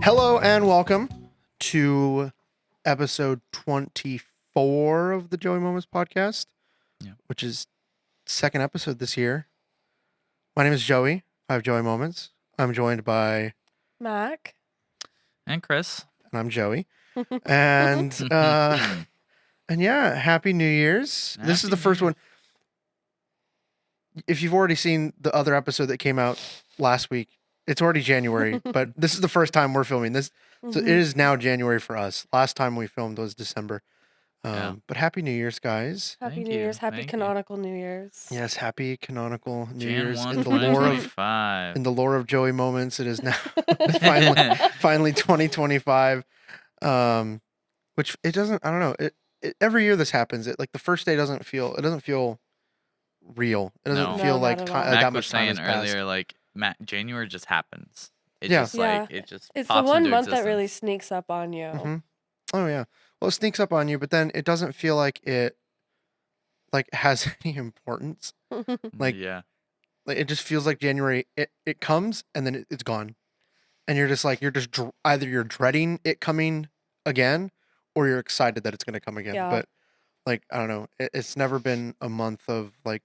Hello and welcome to episode 24 of the Joey Moments podcast, Yeah. which is second episode this year. My name is Joey. I have Joey Moments. I'm joined by, Mac. And Chris. and I'm Joey. And yeah, Happy New Year's. This is the Happy first New one. If you've already seen the other episode that came out last week, it's already January, but this is the first time we're filming this. So it is now January for us. Last time we filmed was December. Yeah. But Happy New Year's, guys. Happy Thank New you, Year's. Happy thank you. canonical New Year's. Yes, happy canonical New Jan Year's 1, in the lore of 2025. in the lore of Joey Moments. It is now finally 2025. Which it doesn't. I don't know. It every year this happens. It like the first day doesn't feel real. It doesn't No. feel No, like not at time, all. Mac that was much time has saying passed. earlier, like, January January just happens. It's Yeah. just Yeah. like, it just It's the pops one into month that existence. really sneaks up on you. Mhm. Oh yeah. Well, it sneaks up on you, but then it doesn't feel like it has any importance. Like- yeah. Like it just feels like January. It comes and then it's gone, and you're just either you're dreading it coming again, or you're excited that it's going to come again. Yeah. But like I don't know, it's never been a month of like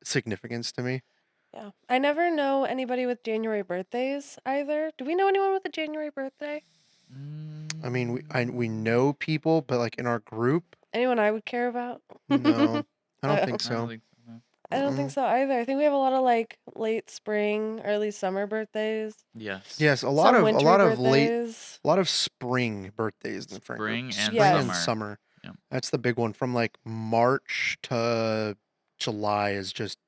significance to me. Yeah. I never know anybody with January birthdays either. Do we know anyone with a January birthday? I mean, we know people, but like in our group, Anyone I would care about? no, I don't Oh. think I so. don't think so. I don't think so either. I think we have a lot of like late spring, early summer birthdays. Yes. Yes, a Some lot of wintry late. birthdays. A lot of spring birthdays in the friend group. Spring and Spring Yes. and summer. summer. Yeah. That's the big one. From like March to July is just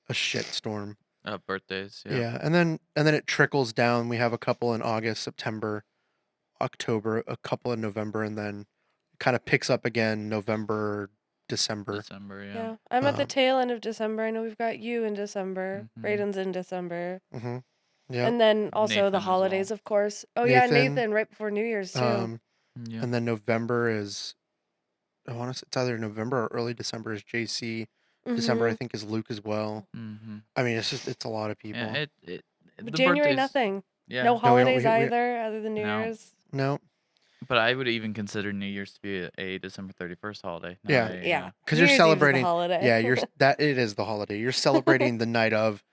a shitstorm. Birthdays. Yeah. Yeah. And then it trickles down. We have a couple in August, September, October, a couple in November, and then it kind of picks up again November, December. December. Yeah. Yeah. I'm at the Um, tail end of December. I know we've got you in December. Mhm. Raiden's in December. Mm-hmm. Yeah. And then also Nathan the as holidays, well. of course. Oh yeah, Nathan, Nathan right before New Year's too. Yeah. And then November is, I want to say it's either November or early December is JC. December, I Mhm. think, is Luke as well. Mm-hmm. I mean, it's a lot of people. Yeah. But The January birthdays- nothing. Yeah. No we- holidays we- either, other than New No. Year's. No, But I would even consider New Year's to be a December 31st holiday. not Yeah. a, Yeah. because New you're Year's Eve is the celebrating. holiday. Yeah, it is the holiday. You're celebrating the night of,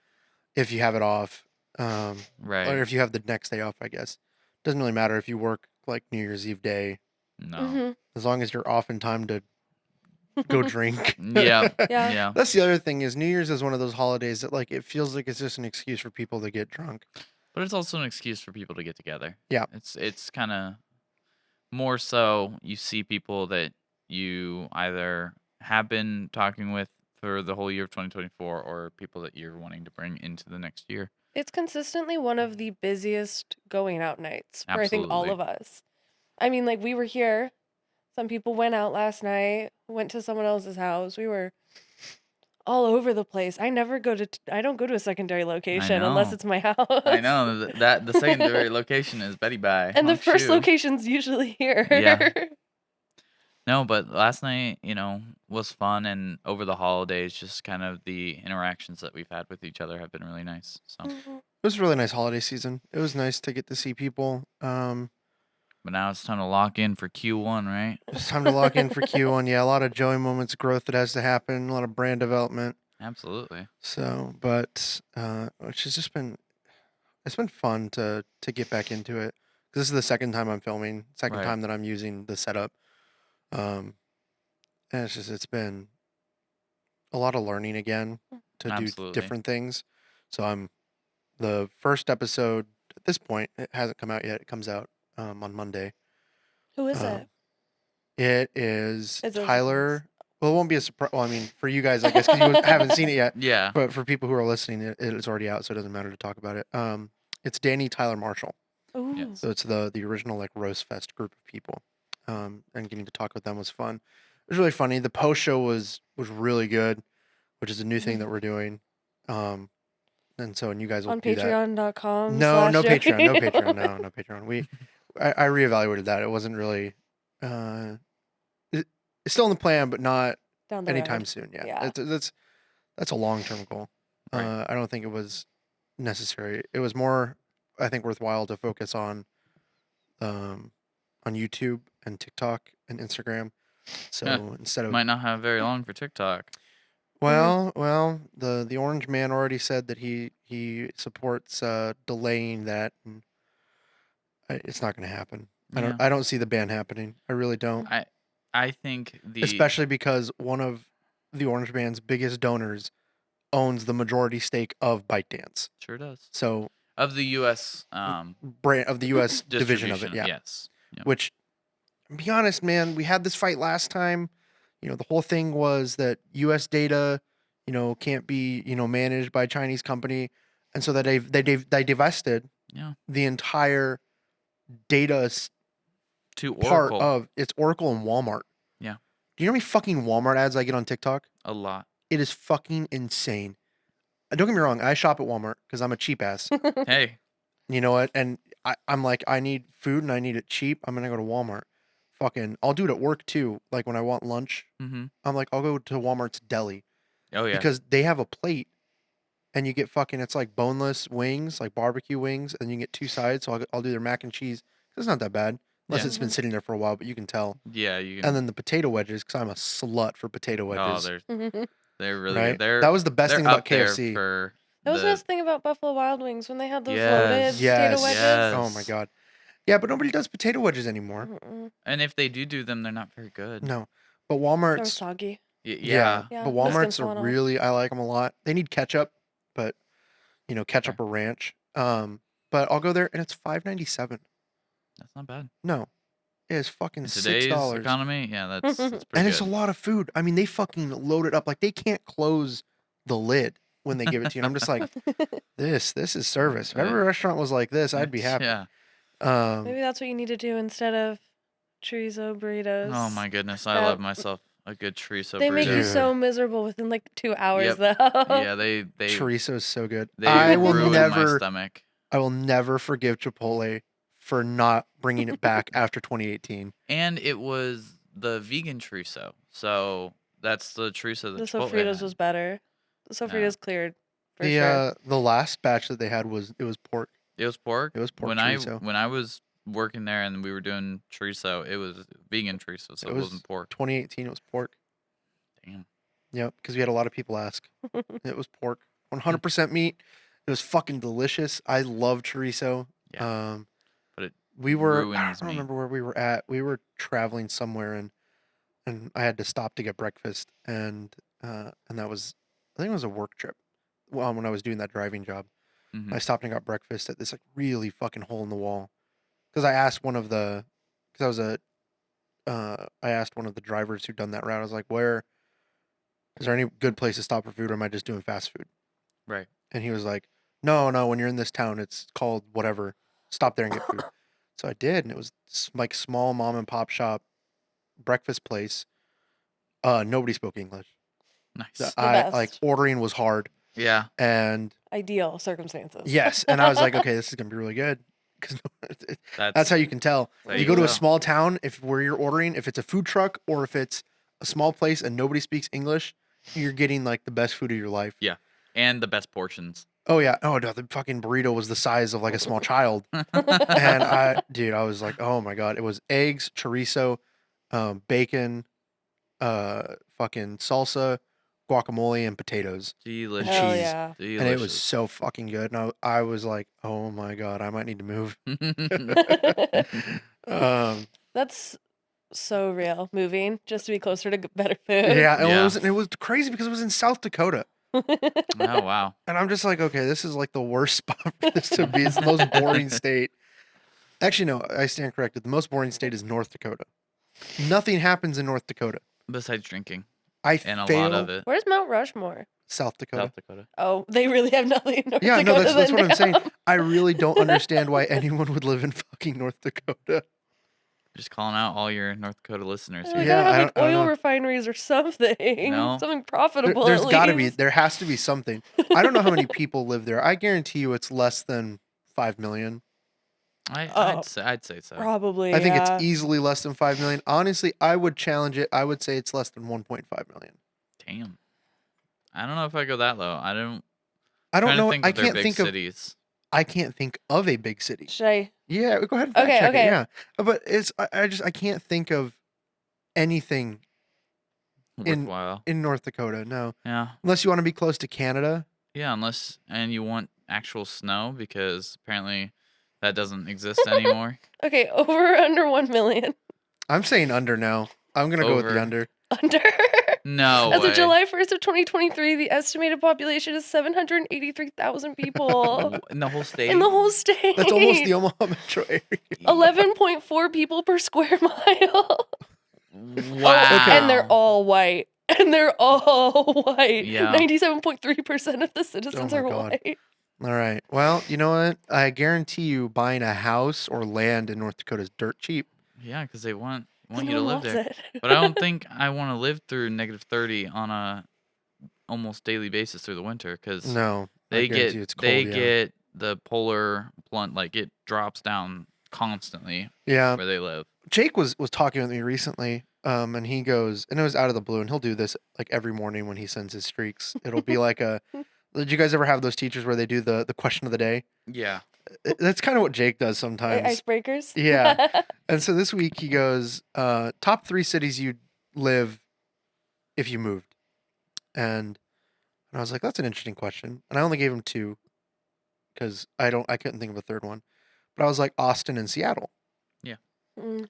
if you have it off, Right. or if you have the next day off. I guess doesn't really matter if you work like New Year's Eve day, No. Mhm. as long as you're off in time to go drink. Yeah. Yeah. Yeah. That's the other thing is New Year's is one of those holidays that like it feels like it's just an excuse for people to get drunk. But it's also an excuse for people to get together. Yeah. It's kind of more so you see people that you either have been talking with for the whole year of 2024 or people that you're wanting to bring into the next year. It's consistently one of the busiest going out nights for I think all Absolutely. of us. I mean, like we were here. Some people went out last night, went to someone else's house. We were all over the place. I never go to I don't go to a secondary location unless know. it's my house. I know that the secondary location is Betty Bye. And the Oh, first shoot. location's usually here. Yeah. No, but last night, was fun, and over the holidays, just kind of the interactions that we've had with each other have been really nice. So, Mhm. It was a really nice holiday season. It was nice to get to see people. but now it's time to lock in for Q1, right? It's time to lock in for Q1. Yeah, a lot of Joey Moments growth that has to happen, a lot of brand development. Absolutely. So, but which has just been, it's been fun to get back into it. 'Cause this is the second time I'm filming, second Right. time that I'm using the setup. And it's been a lot of learning again to do Absolutely. different things. So the first episode at this point, it hasn't come out yet. It comes out on Monday. Who is Um, it? It is It's a Tyler. Well, it won't be a surprise. Well, I mean, for you guys, I guess, because you haven't seen it yet. Yeah. But for people who are listening, it is already out, so it doesn't matter to talk about it. It's Danny Tyler Marshall. Ooh. Yes. So it's the original like Rose Fest group of people. And getting to talk with them was fun. It was really funny. The post show was really good, which is a new thing that we're doing. And you guys will On do that. patreon.com. No, no /Joey. Patreon, no Patreon, no Patreon. I reevaluated that. It wasn't really. It's still in the plan, but not Down the anytime road. soon. Yeah, Yeah. that's a long term goal. Right. I don't think it was necessary. It was more I think worthwhile to focus on YouTube and TikTok and Instagram. So instead of Might not have very long for TikTok. well, the orange man already said that he supports delaying that, and it's not going to happen. Yeah. I don't see the ban happening. I really don't. I think Especially because one of the orange man's biggest donors owns the majority stake of ByteDance. sure does. So Of the U.S. brand of the U.S. division of it, distribution, yeah. yes. Yep. Which, be honest, man, we had this fight last time. You know, the whole thing was that U.S. data, can't be, managed by a Chinese company, and so that they divested Yeah. the entire data To part Oracle, of it's Oracle and Walmart. Yeah. Do you know how many fucking Walmart ads I get on TikTok? a lot. It is fucking insane. Don't get me wrong, I shop at Walmart because I'm a cheap ass. Hey, You know what? And I'm like, I need food and I need it cheap. I'm gonna go to Walmart. Fucking, I'll do it at work too. Like when I want lunch, mm-hmm. I'm like, I'll go to Walmart's deli Oh yeah. because they have a plate, and you get fucking, it's like boneless wings, like barbecue wings, and you can get two sides. So I'll do their mac and cheese. It's not that bad unless Yeah. it's been sitting there for a while, but you can tell. Yeah, you can. And then the potato wedges, because I'm a slut for potato oh, wedges. they're really right? good. They're That was the best they're thing about up there KFC. for That was the the best thing about Buffalo Wild Wings when they had those Yes. loaded potato Yes. wedges. Yes. Oh my god. Yeah, but nobody does potato wedges anymore. Mm-mm. and if they do them, they're not very good. No. But They were Walmart's soggy. Yeah. Yeah, but the skin Walmart's falling are off. really, I like them a lot. They need ketchup, but ketchup or ranch. But I'll go there and it's $5.97. That's not bad. No, it is fucking In today's $6. economy, yeah, that's pretty And good. it's a lot of food. I mean, they fucking load it up. Like they can't close the lid when they give it to you. And I'm just like, this is service. If every restaurant was like this, I'd be happy. Yeah. Maybe that's what you need to do instead of chorizo burritos. Oh my goodness, I That- love myself a good chorizo They burrito. make you Dude. so miserable within like 2 hours, Yep. though. Yeah, they Chorizo is so good. they I will ruin my never stomach. forgive Chipotle for not bringing it back after 2018. And it was the vegan chorizo, so that's the chorizo that The Chipotle sofritas had. was better. The sofritas cleared for The sure. the last batch that they had was pork. It was pork. It was pork when chorizo. when I was working there and we were doing chorizo, it was vegan chorizo, so It it was wasn't pork. 2018. It was pork. Damn. Yep, because we had a lot of people ask. It was pork, 100% meat. It was fucking delicious. I love chorizo. Yeah. But it we were. I ruins don't meat. remember where we were at. We were traveling somewhere, and I had to stop to get breakfast, and that was, I think it was a work trip. Well, when I was doing that driving job, Mhm. I stopped and got breakfast at this like really fucking hole in the wall, because I asked one of the, because I asked one of the drivers who'd done that route. I was like, where is there any good place to stop for food, or am I just doing fast food? Right. And he was like, no, when you're in this town, it's called whatever. Stop there and get food. So I did, and it was like small mom and pop shop breakfast place. Nobody spoke English. Nice. best. Like ordering was hard, Yeah. and Ideal circumstances. yes, and I was like, okay, this is gonna be really good, because that's how you can tell. There You you go to a go. small town, if where you're ordering, if it's a food truck or if it's a small place and nobody speaks English, you're getting like the best food of your life. And the best portions. Oh yeah. Oh no, the fucking burrito was the size of like a small child. And I was like, oh my god, it was eggs, chorizo, bacon, fucking salsa, guacamole, and potatoes, Delicious. Hell cheese. yeah. Delicious. and it was so fucking good. And I was like, oh my god, I might need to move. That's so real. Moving just to be closer to better food. Yeah, and Yeah. it was crazy because it was in South Dakota, Oh wow. and I'm just like, okay, this is like the worst spot for this to be. It's the most boring state. Actually, no, I stand corrected. The most boring state is North Dakota. Nothing happens in North Dakota. Besides drinking I and a fail lot of it. Where's Mount Rushmore? South Dakota. South Dakota. Oh, they really have nothing in North Yeah, Dakota. no, that's what then I'm saying. now. I really don't understand why anyone would live in fucking North Dakota. Just calling out all your North Dakota listeners They here. Yeah, gotta I have like don't oil know. refineries or something. No. Something profitable. There's at got to be. least. There has to be something. I don't know how many people live there. I guarantee you, it's less than 5 million. Oh. I'd say so. Probably. I think yeah. it's easily less than 5 million. Honestly, I would challenge it. I would say it's less than 1.5 million. Damn. I don't know if I go that low. I don't. I don't trying to know. think I of their can't big think of cities. I can't think of a big city. Should I? Yeah, go ahead and fact Okay, check okay. it. Yeah, but I can't think of anything Worthwhile. in North Dakota. No, Yeah. unless you want to be close to Canada. Yeah, and you want actual snow because apparently that doesn't exist anymore. Okay, over or under 1 million? I'm saying under now. I'm gonna go with the Over. under. Under. No As way. of July 1st of 2023, the estimated population is 783,000 people In the whole state? in the whole state. That's almost the Omaha metro area. 11.4 people per square mile. Wow. Okay. And they're all white. And they're all white. Yeah. 97.3% of the citizens my are God. white. All right. Well, you know what? I guarantee you, buying a house or land in North Dakota is dirt cheap. Yeah, because they want you No to one live wants there. it. But I don't think I want to live through -30 on a almost daily basis through the winter because No, I they guarantee get you it's cold. they yeah. get the polar blunt, like it drops down constantly Yeah. where they live. Jake was talking with me recently, and he goes, and it was out of the blue, and he'll do this like every morning when he sends his streaks. It'll be like a. Did you guys ever have those teachers where they do the question of the day? Yeah. That's kind of what Jake does sometimes. Icebreakers? Yeah. And so this week he goes, top 3 cities you'd live if you moved. And I was like, that's an interesting question. And I only gave him 2 because I couldn't think of a third one. But I was like Austin and Seattle.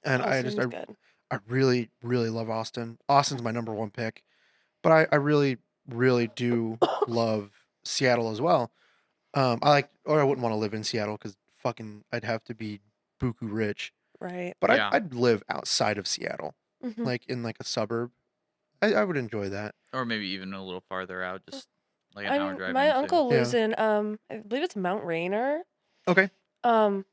And Austin's good. I really, really love Austin. Austin's my number 1 pick. But I really, really do love Seattle as well. I wouldn't want to live in Seattle because fucking I'd have to be buku rich. Right. But Yeah. I'd live outside of Seattle, Mhm. like in like a suburb. I would enjoy that. Or maybe even a little farther out, just like an I hour mean, drive. my into. uncle lives in I believe it's Mount Rainier. Okay. And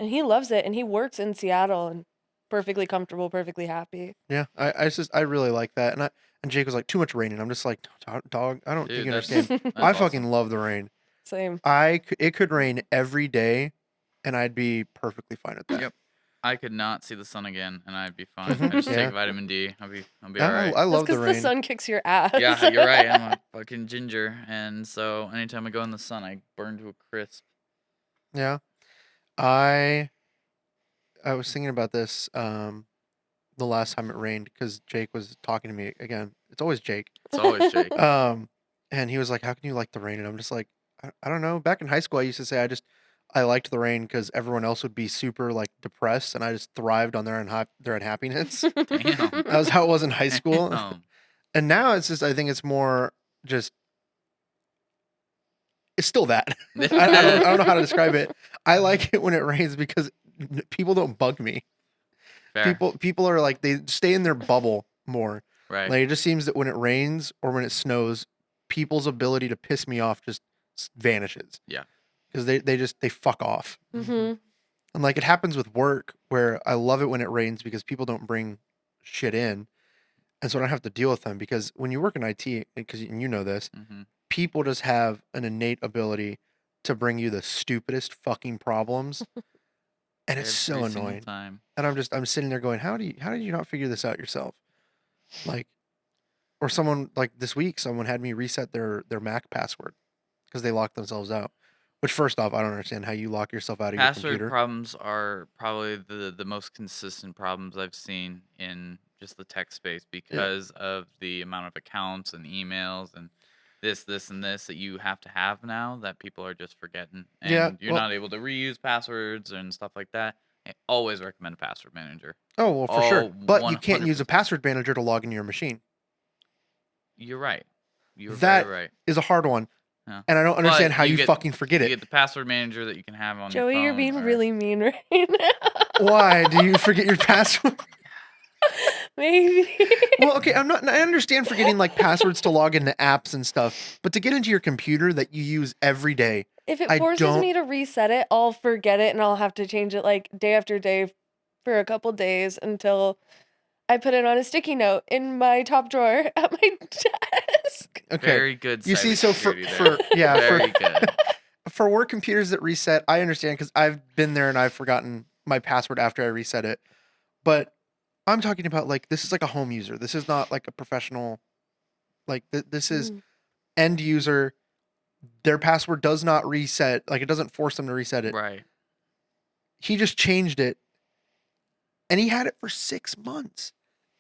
he loves it, and he works in Seattle, and perfectly comfortable, perfectly happy. Yeah, I really like that. And Jake was like, too much rain, and I'm just like, dog, I don't think Dude, you that's- understand. That's I awesome. fucking love the rain. Same. It could rain every day, and I'd be perfectly fine with that. Yep. I could not see the sun again, and I'd be fine. Mhm, I just yeah. take vitamin D. I'll be I, alright. I That's love the because rain. the sun kicks your ass. Yeah, you're right. I'm a fucking ginger, and so anytime I go in the sun, I burn to a crisp. Yeah, I was thinking about this the last time it rained because Jake was talking to me again. It's always Jake. It's always Jake. And he was like, "How can you like the rain?" And I'm just like, I don't know. Back in high school, I used to say I liked the rain because everyone else would be super like depressed, and I just thrived on their unhappiness. Damn. That was how it was in high school. Damn. And now it's just I think it's more just it's still that. I don't know how to describe it. I like it when it rains because people don't bug me. Fair. People are like they stay in their bubble more. Right. Like it just seems that when it rains or when it snows, people's ability to piss me off just vanishes. Yeah. Because they fuck off. Mm-hmm. And like it happens with work where I love it when it rains because people don't bring shit in. And so I don't have to deal with them because when you work in IT, because you know this, Mhm. people just have an innate ability to bring you the stupidest fucking problems. And it's so Every single annoying. time. And I'm sitting there going, how did you not figure this out yourself? Like, or someone like this week, someone had me reset their Mac password because they locked themselves out. Which first off, I don't understand how you lock yourself out of your Password computer. problems are probably the most consistent problems I've seen in just the tech space because of the amount of accounts and emails and this, and this that you have to have now that people are just forgetting. And Yeah, you're well- not able to reuse passwords and stuff like that. I always recommend a password manager. Oh, well, for sure. Oh, But you can't use a 100%. password manager to log into your machine. You're right. You're That very right. is a hard one. Yeah. And I don't understand But how you you get- fucking forget You it. get the password manager that you can have on your Joey, you're phone being or- really mean right now. Why do you forget your password? Maybe. Well, okay, I understand forgetting like passwords to log into apps and stuff, but to get into your computer that you use every day. If it I forces don't- me to reset it, I'll forget it and I'll have to change it like day after day for a couple days until I put it on a sticky note in my top drawer at my desk. Okay. Very good. You see, so for cybersecurity there. Very good. for work computers that reset, I understand because I've been there and I've forgotten my password after I reset it. But I'm talking about like this is like a home user. This is not like a professional. Like this is Mm. end user. their password does not reset. Like, it doesn't force them to reset it. Right. He just changed it, and he had it for 6 months,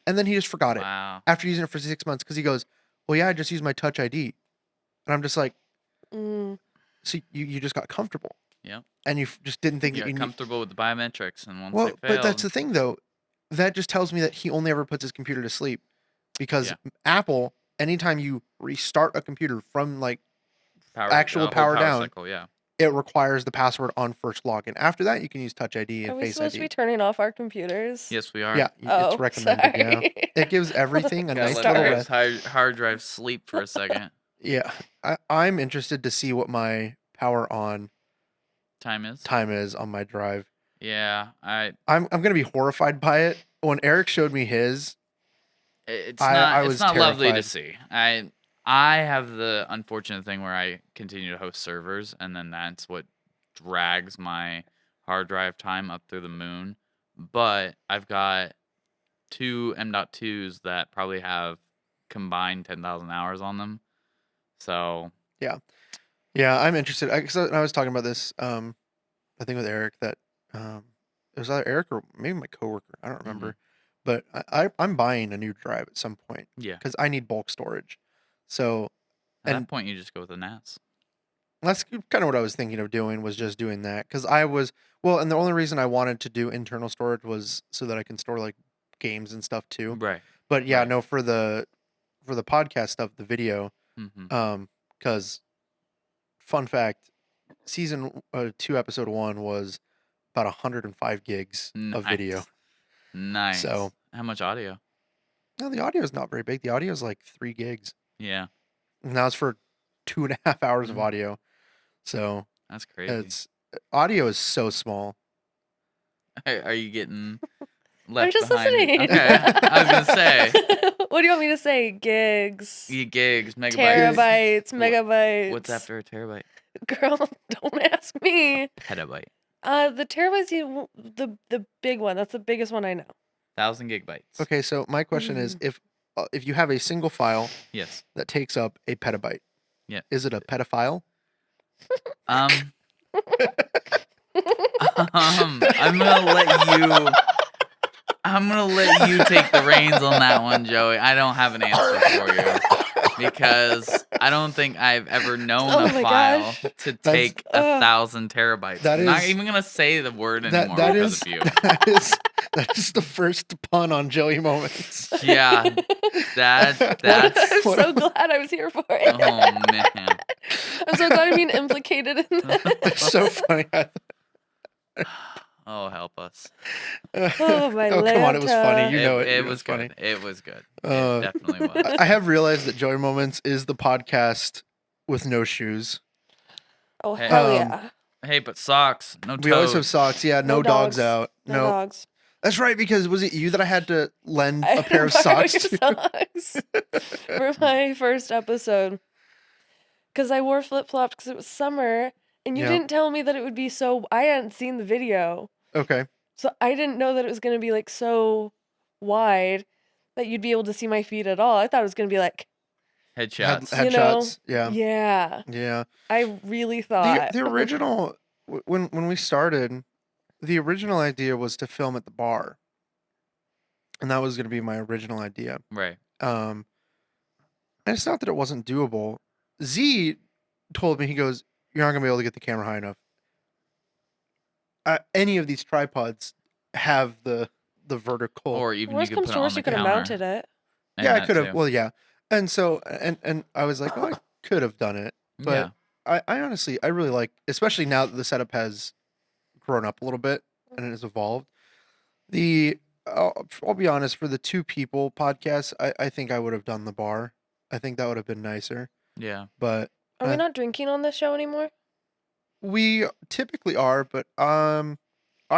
and then he just forgot it Wow. after using it for 6 months because he goes, "Well, yeah, I just used my Touch ID," and I'm just like, Mm. "So you just got comfortable, Yep. and you just didn't think You that you got need." comfortable with the biometrics, and once Well, they but failed, that's the thing, though. That just tells me that he only ever puts his computer to sleep, because Yeah. Apple, anytime you restart a computer from like power, actual whole power down, cycle, yeah. it requires the password on first login. After that, you can use Touch ID Are and we Face supposed to ID. be turning off our computers? Yes, we are. Yeah, Oh, it's recommended. Yeah, sorry. it gives everything a Gotta nice let little the rest. hard drive sleep for a second. Yeah, I'm interested to see what my power on Time is. time is on my drive. Yeah, I'm gonna be horrified by it. When Eric showed me his, it's I not was it's not lovely to terrified. see. I have the unfortunate thing where I continue to host servers, and then that's what drags my hard drive time up through the moon. But I've got 2 M.2s that probably have combined 10,000 hours on them. So yeah, I'm interested. I was talking about this, I think with Eric, that it was either Eric or maybe my coworker. I don't remember, but I'm buying a new drive at some point yeah, because I need bulk storage. So at and that point you just go with a NAS. that's kind of what I was thinking of doing, was just doing that, because I was, well, and the only reason I wanted to do internal storage was so that I can store like games and stuff too. Right. But yeah, Right. no, for the podcast stuff, the video, Mm-hmm. because fun fact, season 2, episode 1 was about 105 gigs of video. Nice. So How much audio? no, the audio is not very big. The audio is like 3 gigs. Yeah, And that was for 2.5 hours of Mhm. audio. So that's crazy. it's audio is so small. Are you getting I'm left just behind? listening. Okay, I was gonna say What do you want me to say? Gigs, gigs, megabytes. terabytes, Wha- megabytes. What's after a terabyte? Girl, don't ask me. Petabyte. The terabytes, the big one. That's the biggest one I know. 1,000 gigabytes. Okay, so my question is, if you have a single file Yes. that takes up a petabyte, Yeah. is it a pedophile? I'm gonna let you take the reins on that one, Joey. I don't have an answer for you because I don't think I've ever known Oh a my file gosh. to take 1,000 terabytes. That I'm not is- even gonna say the word That anymore that because is of you. that is the first pun on Joey Moments. Yeah, that's I'm What- so glad I was here for it. oh man. I'm so glad I'm being implicated in that. It's so funny. Oh, help us. Oh, my Oh, come on, it was funny. Lanta. You know it. It It was funny. good. It was good. Uh, It definitely was. I have realized that Joey Moments is the podcast with no shoes. Oh, Hey. hell Um, yeah. Hey, but socks, no toes. We always have socks. Yeah, no dogs out. No dogs. That's right, because was it you that I had to lend I a pair of borrowed socks your to? socks for my first episode. Because I wore flip flops because it was summer, and you Yeah. didn't tell me that it would be so. I hadn't seen the video, Okay. so I didn't know that it was going to be like so wide that you'd be able to see my feet at all. I thought it was going to be like, Headshots. You know, Headshots. Yeah. yeah. I really thought. The original when we started, the original idea was to film at the bar, and that was going to be my original idea. Right. And it's not that it wasn't doable. Z told me, he goes, "You're not going to be able to get the camera high enough. Any of these tripods have the vertical." Or even Worst you could comes put to it on worst, the you could have counter. mounted it. and Yeah, I that could have. too. Well, yeah. And so and I was like, oh, I could have done it, but yeah. I honestly, I really like, especially now that the setup has grown up a little bit and it has evolved. I'll be honest, for the 2 people podcast, I think I would have done the bar. I think that would have been nicer. Yeah. But Are we Uh, not drinking on this show anymore? we typically are, but I'm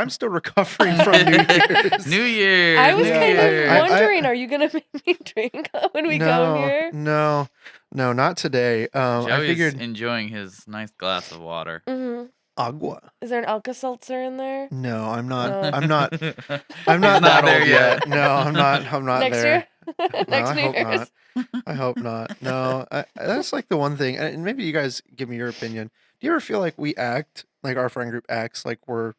still recovering from New Year's. New Year's. I was New kind Year's. of wondering, are you going to make me drink when we come here? No, not today. I Joey's figured enjoying his nice glass of water. Hmm. agua. Is there an Alka-Seltzer in there? No, I'm not. No. I'm not. I'm He's not not that there old yet. yet. No, I'm not. I'm not Next there. year? Next I New hope Year's. not. I hope not. No, that's like the one thing, and maybe you guys give me your opinion. Do you ever feel like we act like our friend group acts like we're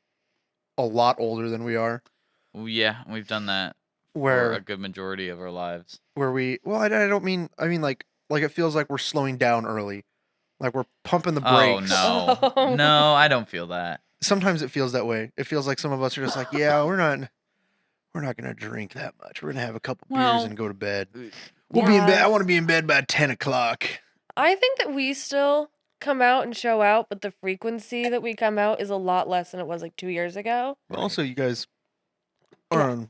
a lot older than we are? Yeah, we've done that for a Where good majority of our lives. we? Well, I don't mean. I mean like it feels like we're slowing down early, like we're pumping the Oh brakes. no, Oh. no, I don't feel that. Sometimes it feels that way. It feels like some of us are just like, yeah, we're not gonna drink that much. We're gonna have a couple beers Well, and go to bed. We'll be in bed. I want to be in bed by 10 o'clock. I think that we still come out and show out, but the frequency that we come out is a lot less than it was like 2 years ago. But also, you guys are Yeah. on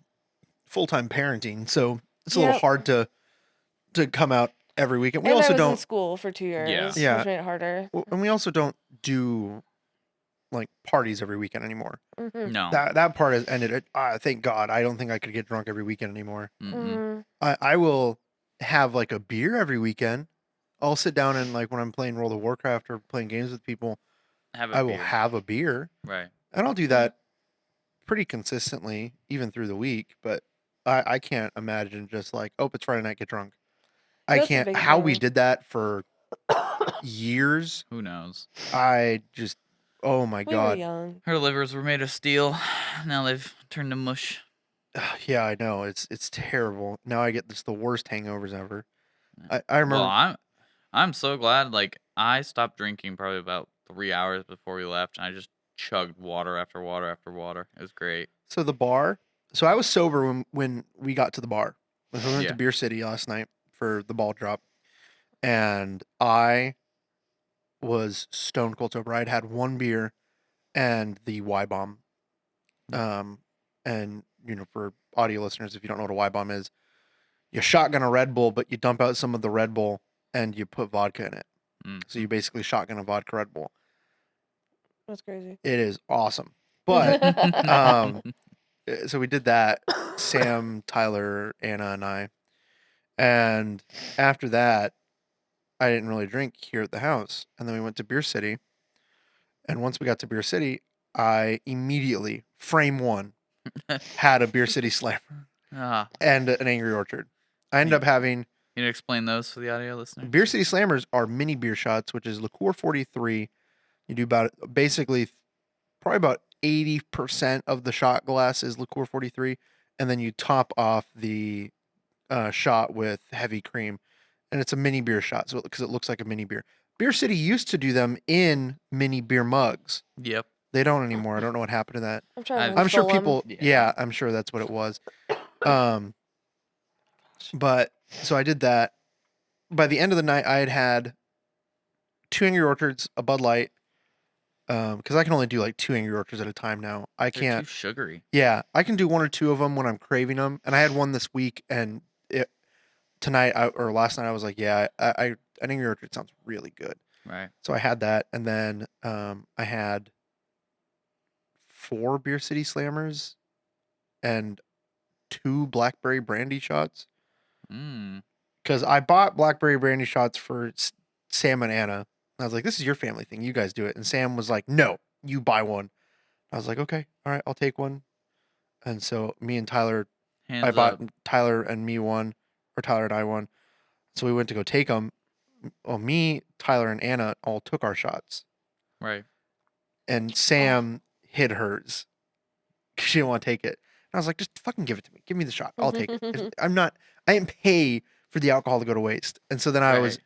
full-time parenting, so it's a little Yep. hard to come out every weekend. We And I also was in don't, school for 2 years, Yeah. which made it harder. and we also don't do like parties every weekend anymore. Mhm. no. That part has ended. Thank God. I don't think I could get drunk every weekend anymore. Mm-mm. I will have like a beer every weekend. I'll sit down and like when I'm playing World of Warcraft or playing games with people, Have a I will beer. have a beer, Right. and I'll do that pretty consistently, even through the week. But I can't imagine just like, oh, it's Friday night, get drunk. I That's a can't. big How we thing. did that for years, Who knows? I just, oh my We were God. young. Her livers were made of steel. Now they've turned to mush. Yeah, I know. It's terrible. Now I get the worst hangovers ever. Yeah. I remember. Well, I'm so glad. Like I stopped drinking probably about 3 hours before we left, and I just chugged water after water after water. It was great. So the bar. So I was sober when we got to the bar. We went Yeah. to Beer City last night for the ball drop, and I was stone cold sober. I'd had one beer and the Y bomb. And for audio listeners, if you don't know what a Y bomb is, you shotgun a Red Bull, but you dump out some of the Red Bull and you put vodka in it. So you basically shotgun a vodka Red Bull. That's crazy. It is awesome. But so we did that, Sam, Tyler, Anna, and I. And after that, I didn't really drink here at the house. And then we went to Beer City. And once we got to Beer City, I immediately, frame one, had a Beer City Slammer Ah, and an Angry Orchard. I ended up having you explain those for the audio listener? Beer City Slammers are mini beer shots, which is liqueur 43. You do basically probably about 80% of the shot glass is liqueur 43, and then you top off the shot with heavy cream, and it's a mini beer shot, so because it looks like a mini beer. Beer City used to do them in mini beer mugs. Yep. They don't anymore. I don't know what happened to that. I'm trying to I'm I'm sure stole 'em. people. Yeah. Yeah, I'm sure that's what it was. But so I did that. By the end of the night, I had 2 Angry Orchards, a Bud Light, because I can only do like 2 Angry Orchards at a time now. I They're can't. too sugary. Yeah, I can do 1 or 2 of them when I'm craving them, and I had one this week, and last night I was like, yeah, an Angry Orchard sounds really good. Right. So I had that, and then I had 4 Beer City Slammers and 2 Blackberry Brandy shots. Because I bought Blackberry Brandy shots for Sam and Anna. I was like, this is your family thing. You guys do it. And Sam was like, no, you buy one. I was like, okay, all right, I'll take one. And so me and Tyler, Hands I bought up. Tyler and me one, or Tyler and I one. So we went to go take them. Well, me, Tyler, and Anna all took our shots. Right. And Sam hid hers because she didn't want to take it. And I was like, just fucking give it to me. Give me the shot. I'll take it. I didn't pay for the alcohol to go to waste. And so then I was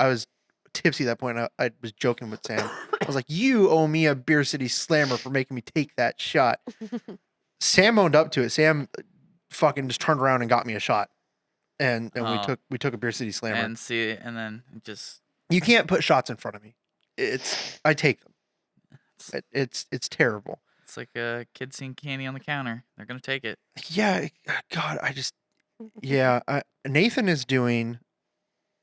tipsy at that point. I was joking with Sam. I was like, you owe me a Beer City Slammer for making me take that shot. Sam owned up to it. Sam fucking just turned around and got me a shot. And we took a Beer City Slammer. And then just You can't put shots in front of me. I take them. It's terrible. it's like a kid seeing candy on the counter. They're gonna take it. Yeah, God, Nathan is doing,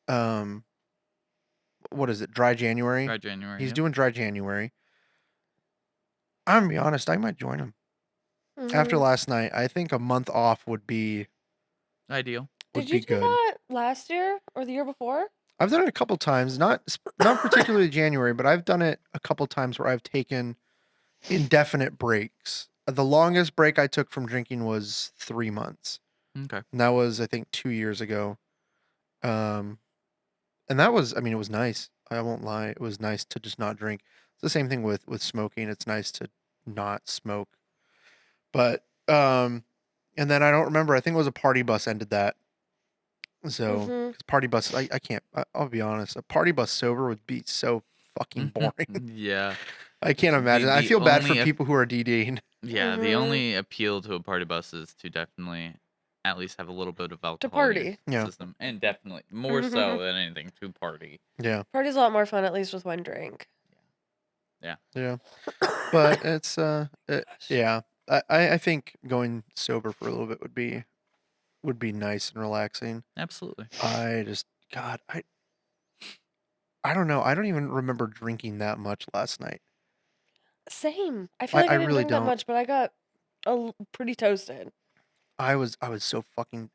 what is it? Dry January. Dry January. He's yep. doing Dry January. I'm gonna be honest. I might join him after Mhm. last night. I think a month off would be Ideal. Did you do good. that last year or the year before? I've done it a couple times, not particularly January, but I've done it a couple times where I've taken indefinite breaks. The longest break I took from drinking was 3 months. Okay. And that was, I think, 2 years ago. Um, and that was, I mean, it was nice. I won't lie. It was nice to just not drink. It's the same thing with smoking. It's nice to not smoke. But and then I don't remember. I think it was a party bus ended that. So, Mhm. 'cause party bus, I can't. I'll be honest. A party bus sober would be so fucking boring. Yeah. I can't imagine. I the feel bad for only people who are DDing. Yeah, the Mhm. only appeal to a party bus is to definitely at least have a little bit of alcohol in your party. Yeah. system, and definitely more so than anything to party. Yeah, Party's a lot more fun, at least with one drink. yeah. But it's yeah. I think going sober for a little bit would be nice and relaxing. Absolutely. I just God, I don't know. I don't even remember drinking that much last night. Same. I feel like I I didn't really drink that don't. much, but I got pretty toasted. I was so fucking.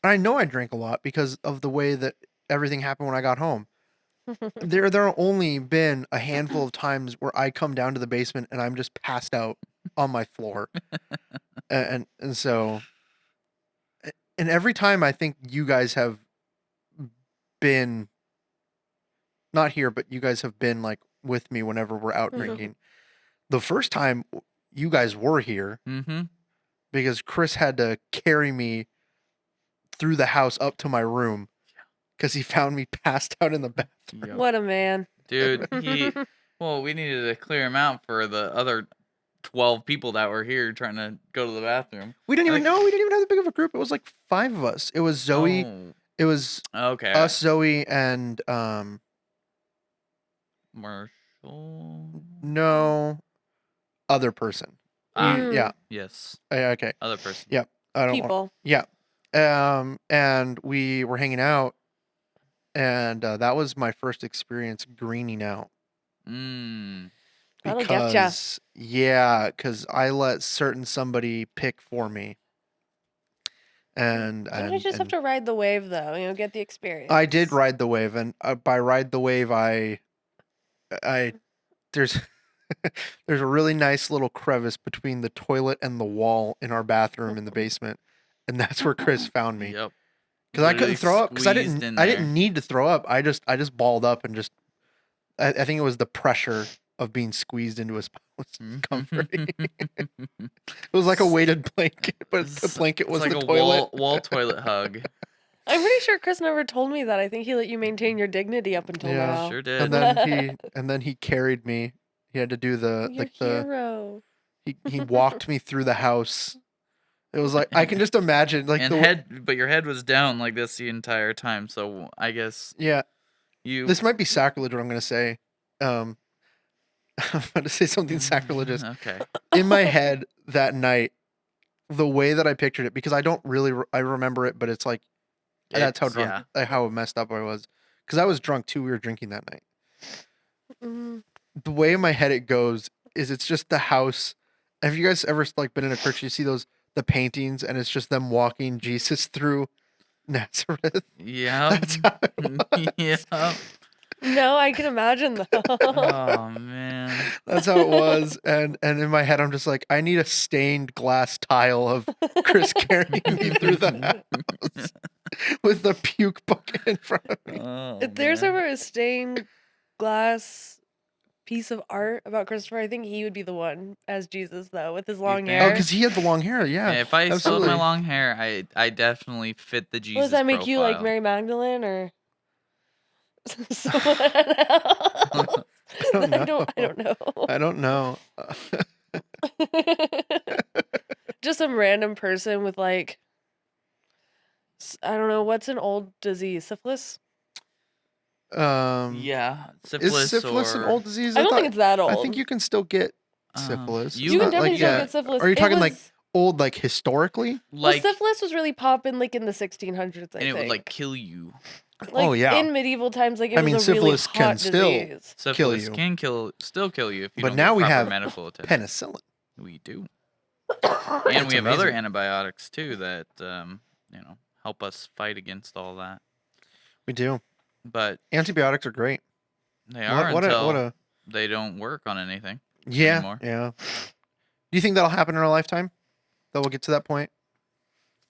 And I know I drank a lot because of the way that everything happened when I got home. There have only been a handful of times where I come down to the basement and I'm just passed out on my floor, and so, and every time I think you guys have been not here, but you guys have been like with me whenever we're out drinking. The first time you guys were here Mm-hmm. because Chris had to carry me through the house up to my room because he found me passed out in the bathroom. Yep. What a man. Dude, well, we needed to clear him out for the other 12 people that were here trying to go to the bathroom. We didn't even Like- know. We didn't even have that big of a group. It was like 5 of us. It was Zoe. Oh, It was okay. us, Zoe, and Marshall. no other person. Mm. Yeah. Yes. Okay. Other person. Yeah. I don't. People. Yeah. And we were hanging out, and that was my first experience greening out. Mm. That'll get ya. Because I let certain somebody pick for me, and Sometimes you just have to ride the wave, though. Get the experience. I did ride the wave, and by ride the wave, I there's there's a really nice little crevice between the toilet and the wall in our bathroom in the basement, and that's where Chris found me. Yep. Because I Literally couldn't throw up because I squeezed in didn't there. need to throw up. I just balled up and just I think it was the pressure of being squeezed into a spot was comforting. It was like a weighted blanket, but the blanket was it's like the a toilet. wall toilet hug. I'm pretty sure Chris never told me that. I think he let you maintain your dignity up until Yeah. now. Sure did. And then he carried me. He had to do the Your like the hero. he walked me through the house. It was like I can just imagine like And but your head was down like this the entire time. So I guess yeah. you. This might be sacrilege what I'm gonna say. I'm about to say something sacrilegious. Okay. In my head that night, the way that I pictured it, because I don't really I remember it, but it's like that's how drunk, how messed up I was. Because I was drunk too. We were drinking that night. Mm. The way in my head it goes is it's just the house. Have you guys ever like been in a church? You see the paintings, and it's just them walking Jesus through Nazareth. Yeah. That's how it was. Yeah. No, I can imagine though. Oh man. That's how it was. And in my head, I'm just like, I need a stained glass tile of Chris carrying me through the house with the puke bucket in front of me. Oh, If there's man. ever a stained glass piece of art about Christopher, I think he would be the one as Jesus, though, with his long think? Oh, hair. because he had the long hair. Yeah. Yeah, if I still absolutely. had my long hair, I definitely fit the Jesus What does that make you, like profile. Mary Magdalene or someone else? don't I don't know. I don't know. Just some random person with like, I don't know, what's an old disease? Syphilis? Yeah, syphilis. Is syphilis an or, old disease? I don't thought- think it's that old. I think you can still get syphilis. you It's You can not definitely like, still yeah. get syphilis. Are you It talking like was- old, like historically? like, well, syphilis was really popping like in the 1600s, I and it think. would like kill you. Like, Oh, yeah. in medieval times, like it I was mean, a syphilis really can hot still- disease. Syphilis you. can still kill you if you But don't now get we proper have medical attention. Penicillin. We do, That's and we have other amazing. antibiotics too that help us fight against all that. We do. But Antibiotics are great. they are What until a they don't work on anything. yeah, anymore. yeah. Do you think that'll happen in our lifetime? That we'll get to that point?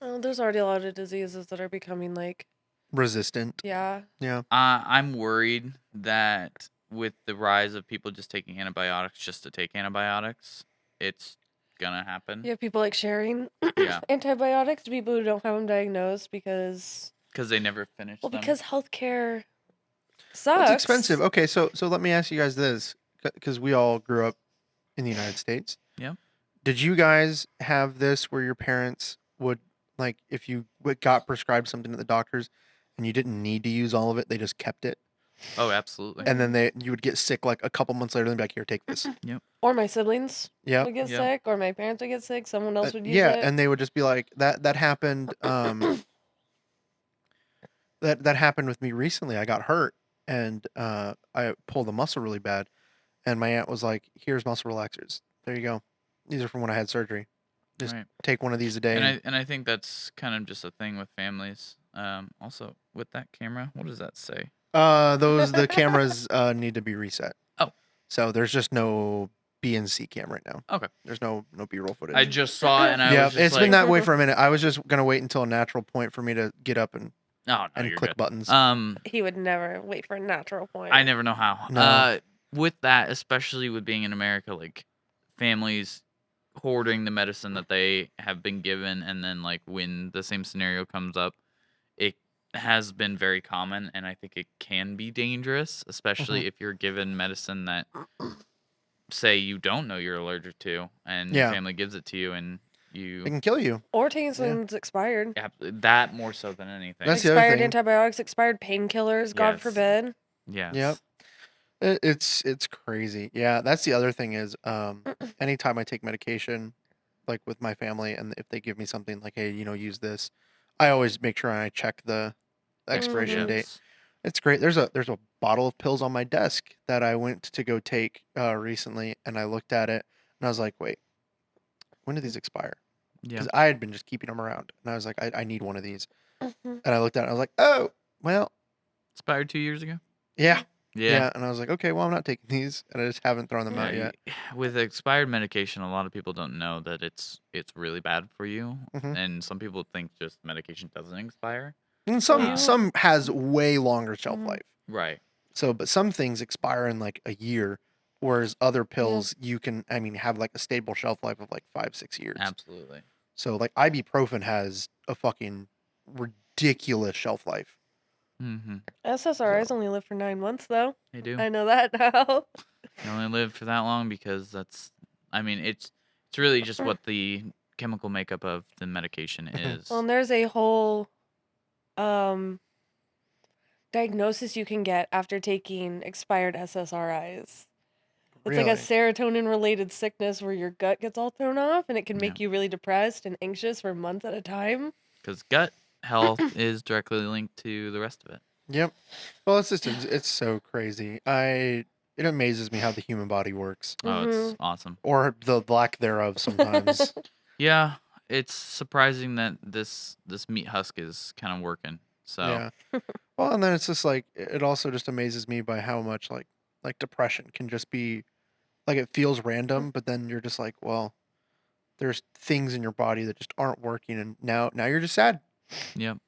Well, there's already a lot of diseases that are becoming like resistant. Yeah. Yeah. I'm worried that with the rise of people just taking antibiotics just to take antibiotics, it's gonna happen. You have people like sharing Yeah, antibiotics to people who don't have them diagnosed because, because they never finish well, them. because healthcare Well, sucks. it's expensive. Okay, so let me ask you guys this, because we all grew up in the United States. Yeah. Did you guys have this where your parents would, like, if you got prescribed something at the doctor's and you didn't need to use all of it, they just kept it, Oh, absolutely. and then you would get sick like a couple months later, and they'd be like, "Here, take this." Or my siblings Yeah. would get Yep. sick, or my parents would get sick. Someone else would use Yeah, it. and they would just be like, that happened. That happened with me recently. I got hurt, and I pulled a muscle really bad, and my aunt was like, "Here's muscle relaxers. There you go. These are from when I had surgery. Just Right. take one of these a day." And I think that's kind of just a thing with families. Also with that camera, what does that say? The cameras need to be reset. Oh. So there's just no BNC cam right now. Okay. There's no B-roll footage. I just saw it and I yeah, was just it's like, been that way for a minute. I was just gonna wait until a natural point for me to get up and oh no, you're click good. buttons. He would never wait for a natural point. I never know how. No. With that, especially with being in America, like families hoarding the medicine that they have been given, and then like when the same scenario comes up, it has been very common, and I think it can be dangerous, especially if you're given medicine that, say, you don't know you're allergic to, and your Yeah. family gives it to you, and It you can kill you. Or taking something's expired. that more so than anything. That's the other Expired thing. antibiotics, expired painkillers, God Yes. forbid. Yes. Yep. It's crazy. Yeah, that's the other thing is anytime I take medication, like with my family, and if they give me something like, hey, use this, I always make sure I check the expiration date. Yes. It's great. There's a bottle of pills on my desk that I went to go take recently, and I looked at it and I was like, wait, when do these expire? Yeah. Because I had been just keeping them around, and I was like, I need one of these, Mhm. and I looked at it and I was like, oh, well, Expired 2 years ago. yeah. Yeah. Yeah, and I was like, okay, well, I'm not taking these, and I just haven't thrown them out Yeah, yet. with expired medication, a lot of people don't know that it's really bad for you, Mhm. and some people think just medication doesn't expire. And Wow. some has way longer shelf Mhm. life. Right. So, but some things expire in like a year, whereas other pills you can, have like a stable shelf life of like 5-6 years. Absolutely. So, like ibuprofen has a fucking ridiculous shelf life. Mm-hmm. SSRIs only live for 9 months, though. They do. I know that now. You only live for that long because it's really just what the chemical makeup of the medication is. Well, and there's a whole diagnosis you can get after taking expired SSRIs. It's like a serotonin-related sickness where your gut gets all thrown off, and it can make you really depressed and anxious for months at a time. Because gut health is directly linked to the rest of it. Yep. Well, it's so crazy. It amazes me how the human body works, Oh, it's awesome. or the lack thereof sometimes. Yeah, it's surprising that this meat husk is kind of working. So Yeah. Well, and then it's just like it also just amazes me by how much like depression can just be like it feels random, but then you're just like, well, there's things in your body that just aren't working, and now you're just sad. Yep.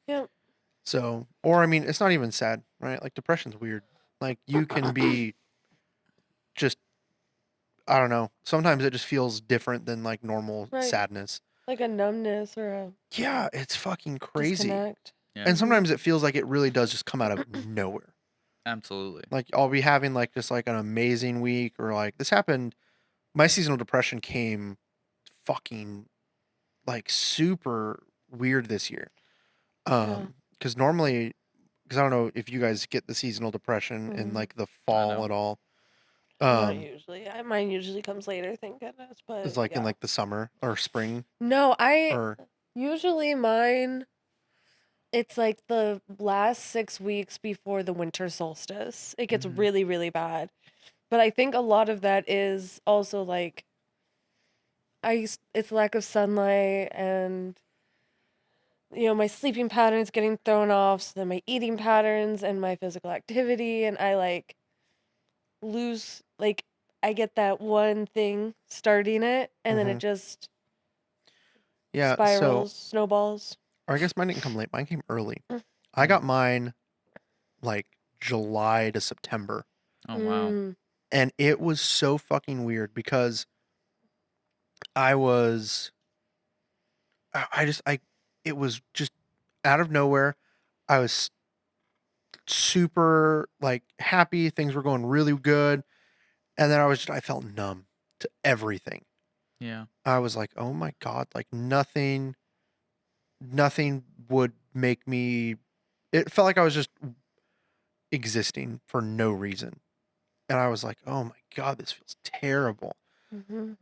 So, or it's not even sad, right? Like depression's weird. Like you can be just, I don't know. Sometimes it just feels different than like normal Right. sadness. Like a numbness or a Yeah, it's fucking crazy. disconnect. Yeah. And sometimes it feels like it really does just come out of nowhere. Absolutely. Like I'll be having like just like an amazing week, or like this happened. My seasonal depression came fucking like super weird this year. Because normally, because I don't know if you guys get the seasonal depression in Mhm. like the fall don't. at all. Not usually. Mine usually comes later, thank goodness. But It's like in like the summer or spring, no, or usually mine. It's like the last 6 weeks before the winter solstice. It gets Mhm. really, really bad. But I think a lot of that is also like it's lack of sunlight, and my sleeping patterns getting thrown off, so then my eating patterns and my physical activity, and I like lose I get that one thing starting it, and then it just yeah. spirals, snowballs. Or I guess mine didn't come late. Mine came early. I got mine like July to September. Oh wow. Mm. And it was so fucking weird because I was it was just out of nowhere. I was super like happy, things were going really good, and then I felt numb to everything. Yeah. I was like, "Oh my god, like nothing would make me." It felt like I was just existing for no reason. And I was like, "Oh my god, this feels terrible." Mhm.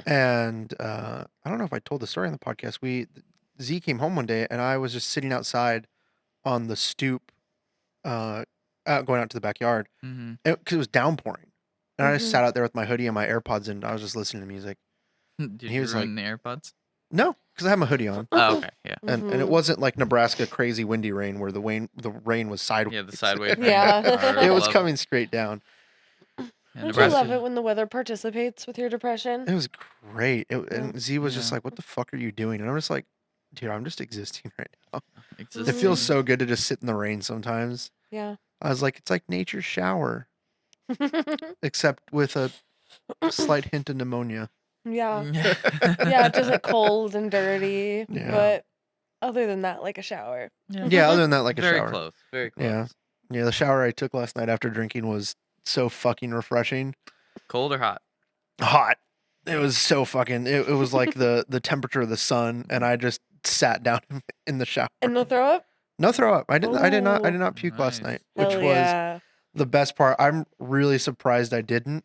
And I don't know if I told the story on the podcast. Z came home one day, and I was just sitting outside on the stoop, going out to the backyard, Mm-hmm. because it was downpouring, and I just Mhm. sat out there with my hoodie and my AirPods in. I was just listening to music. Did he you was like- ruin the AirPods? No, because I had my hoodie on, Oh, okay. Yeah. and it Mhm. wasn't like Nebraska crazy windy rain where the rain was sideways. Yeah, the sideways. rain. Yeah. I It was love coming straight down. Yeah, Don't you Nebraska. love it when the weather participates with your It depression? was great. Yeah. And Z was just Yeah. like, "What the fuck are you doing?" And I'm just like, "Dude, I'm just existing right now." It Existing. feels so good to just sit in the rain sometimes. Yeah. I was like, it's like nature's shower, except with a slight hint of pneumonia. Yeah. Yeah, just like cold and dirty. Yeah. But other than that, like a shower. Yeah, other than that, like a very shower. close. Very close. Yeah. Yeah, the shower I took last night after drinking was so fucking refreshing. Cold or hot? Hot. It was so fucking. It was like the temperature of the sun, and I just sat down in the shower. And no throw up? No throw up. I did not Ooh. puke last Nice. night, which Hell was yeah. the best part. I'm really surprised I didn't.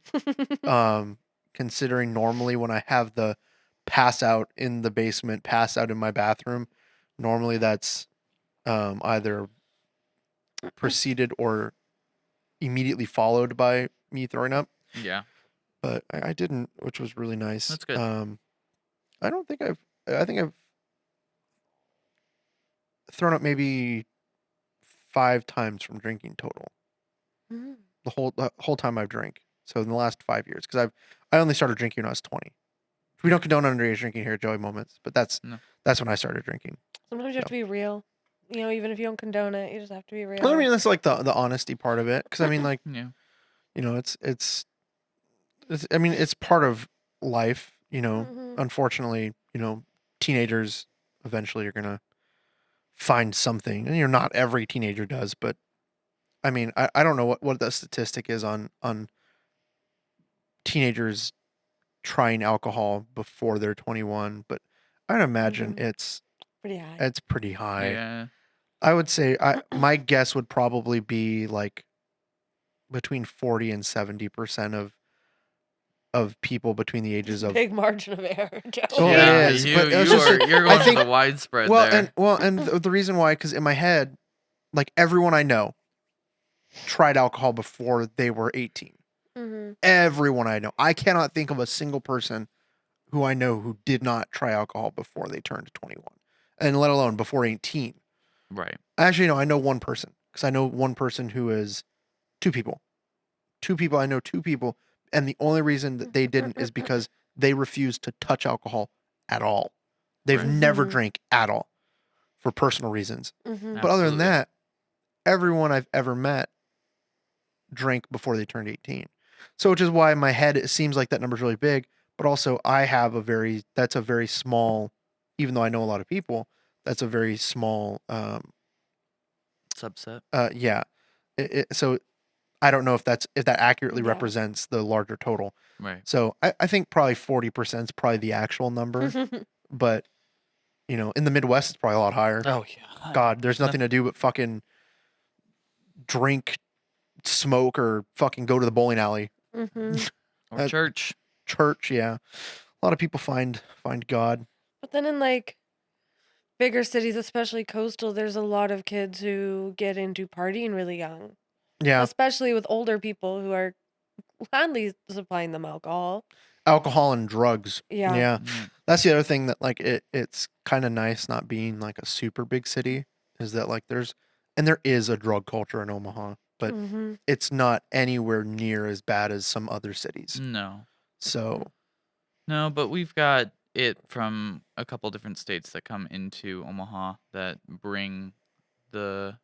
Considering normally when I have the pass out in the basement, pass out in my bathroom, normally that's either preceded or immediately followed by me throwing up. Yeah. But I didn't, which was really nice. That's good. I think I've thrown up maybe 5 times from drinking total. Mm. The whole time I've drank. So in the last 5 years, because I only started drinking when I was 20. We don't condone underage drinking here at Joey Moments, but that's No. when I started drinking. Sometimes you have to be real. You know, even if you don't condone it, you just have to be real. Well, I mean, that's like the honesty part of it, because I mean, like, Yeah. you know, it's I mean, it's part of life. You know, Mhm. unfortunately, you know, teenagers eventually are gonna find something, and not every teenager does, but I mean, I don't know what the statistic is on teenagers trying alcohol before they're 21, but I'd imagine Mhm. it's Pretty high. pretty high. Yeah. I would say my guess would probably be like between 40 and 70% of people between the ages of Big margin of error, Joe. Oh, it yeah. is, You, but it was you just- are, you're I going think- for the widespread well, there. and the reason why, because in my head, like everyone I know tried alcohol before they were 18. Mm-hmm. Everyone I know, I cannot think of a single person who I know who did not try alcohol before they turned 21, and let alone before 18. Right. Actually, no, I know one person, because I know one person who is two people. I know two people, and the only reason that they didn't is because they refused to touch alcohol at all. They've Right. never Mhm. drank at all for personal reasons. Mm-hmm. But other than Absolutely. that, everyone I've ever met drank before they turned 18. So, which is why in my head it seems like that number's really big, but also I have that's a very small, even though I know a lot of people, that's a very small, Subset. yeah. So I don't know if that accurately Yeah. represents the larger total. Right. So I think probably 40% is probably the actual number, but you know, in the Midwest it's probably a lot higher. Oh yeah. God, there's nothing to do but fucking drink, smoke, or fucking go to the bowling alley. Mm-hmm. Or church. Church, yeah. A lot of people find God. But then in like bigger cities, especially coastal, there's a lot of kids who get into partying really young. Yeah. Especially with older people who are gladly supplying them alcohol. Alcohol and drugs. Yeah. Yeah. Yeah. That's the other thing that like it's kind of nice not being like a super big city, is that like there is a drug culture in Omaha, but Mm-hmm. it's not anywhere near as bad as some other cities. No. So No, but we've got it from a couple different states that come into Omaha that bring the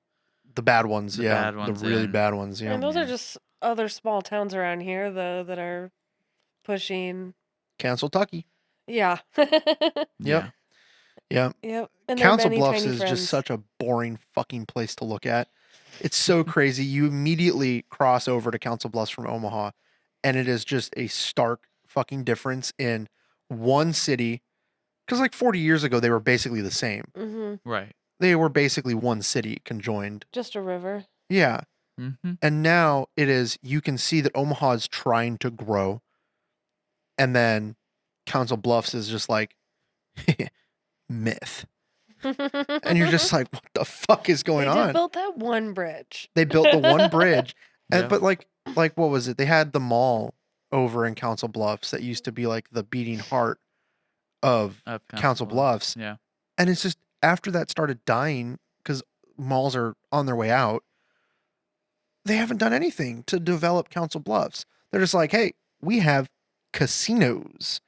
The bad ones, The yeah. bad ones the really in. bad ones, yeah. And those Yeah. are just other small towns around here, though, that are pushing. Cancel Tucky. Yeah. Yeah. Yeah. Yep. And there are Council many Bluffs tiny is friends. just such a boring fucking place to look at. It's so crazy. You immediately cross over to Council Bluffs from Omaha, and it is just a stark fucking difference in one city. Because like 40 years ago, they were basically the same. Mm-hmm. Right. They were basically one city conjoined. Just a river. Yeah. Mm-hmm. And now it is, you can see that Omaha is trying to grow. And then Council Bluffs is just like, myth. And you're just like, what the fuck is going They did on? build that one bridge. They built the one bridge. And Yeah. but like what was it? They had the mall over in Council Bluffs that used to be like the beating heart of Of Council Bluffs. Yeah. And it's just after that started dying, because malls are on their way out, they haven't done anything to develop Council Bluffs. They're just like, hey, we have casinos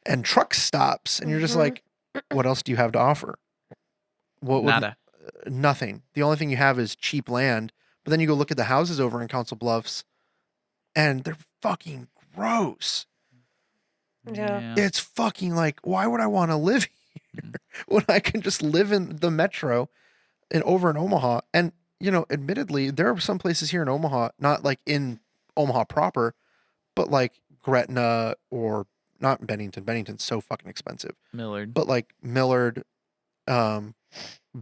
and truck stops. And you're just Mhm. like, what else do you have to offer? What would Nada. nothing. The only thing you have is cheap land. But then you go look at the houses over in Council Bluffs, and they're fucking gross. Yeah. It's fucking like, why would I want to live here when I can just live in the metro and over in Omaha? And you know, admittedly, there are some places here in Omaha, not like in Omaha proper, but like Gretna or not Bennington. Bennington's so fucking expensive. Millard. But like Millard,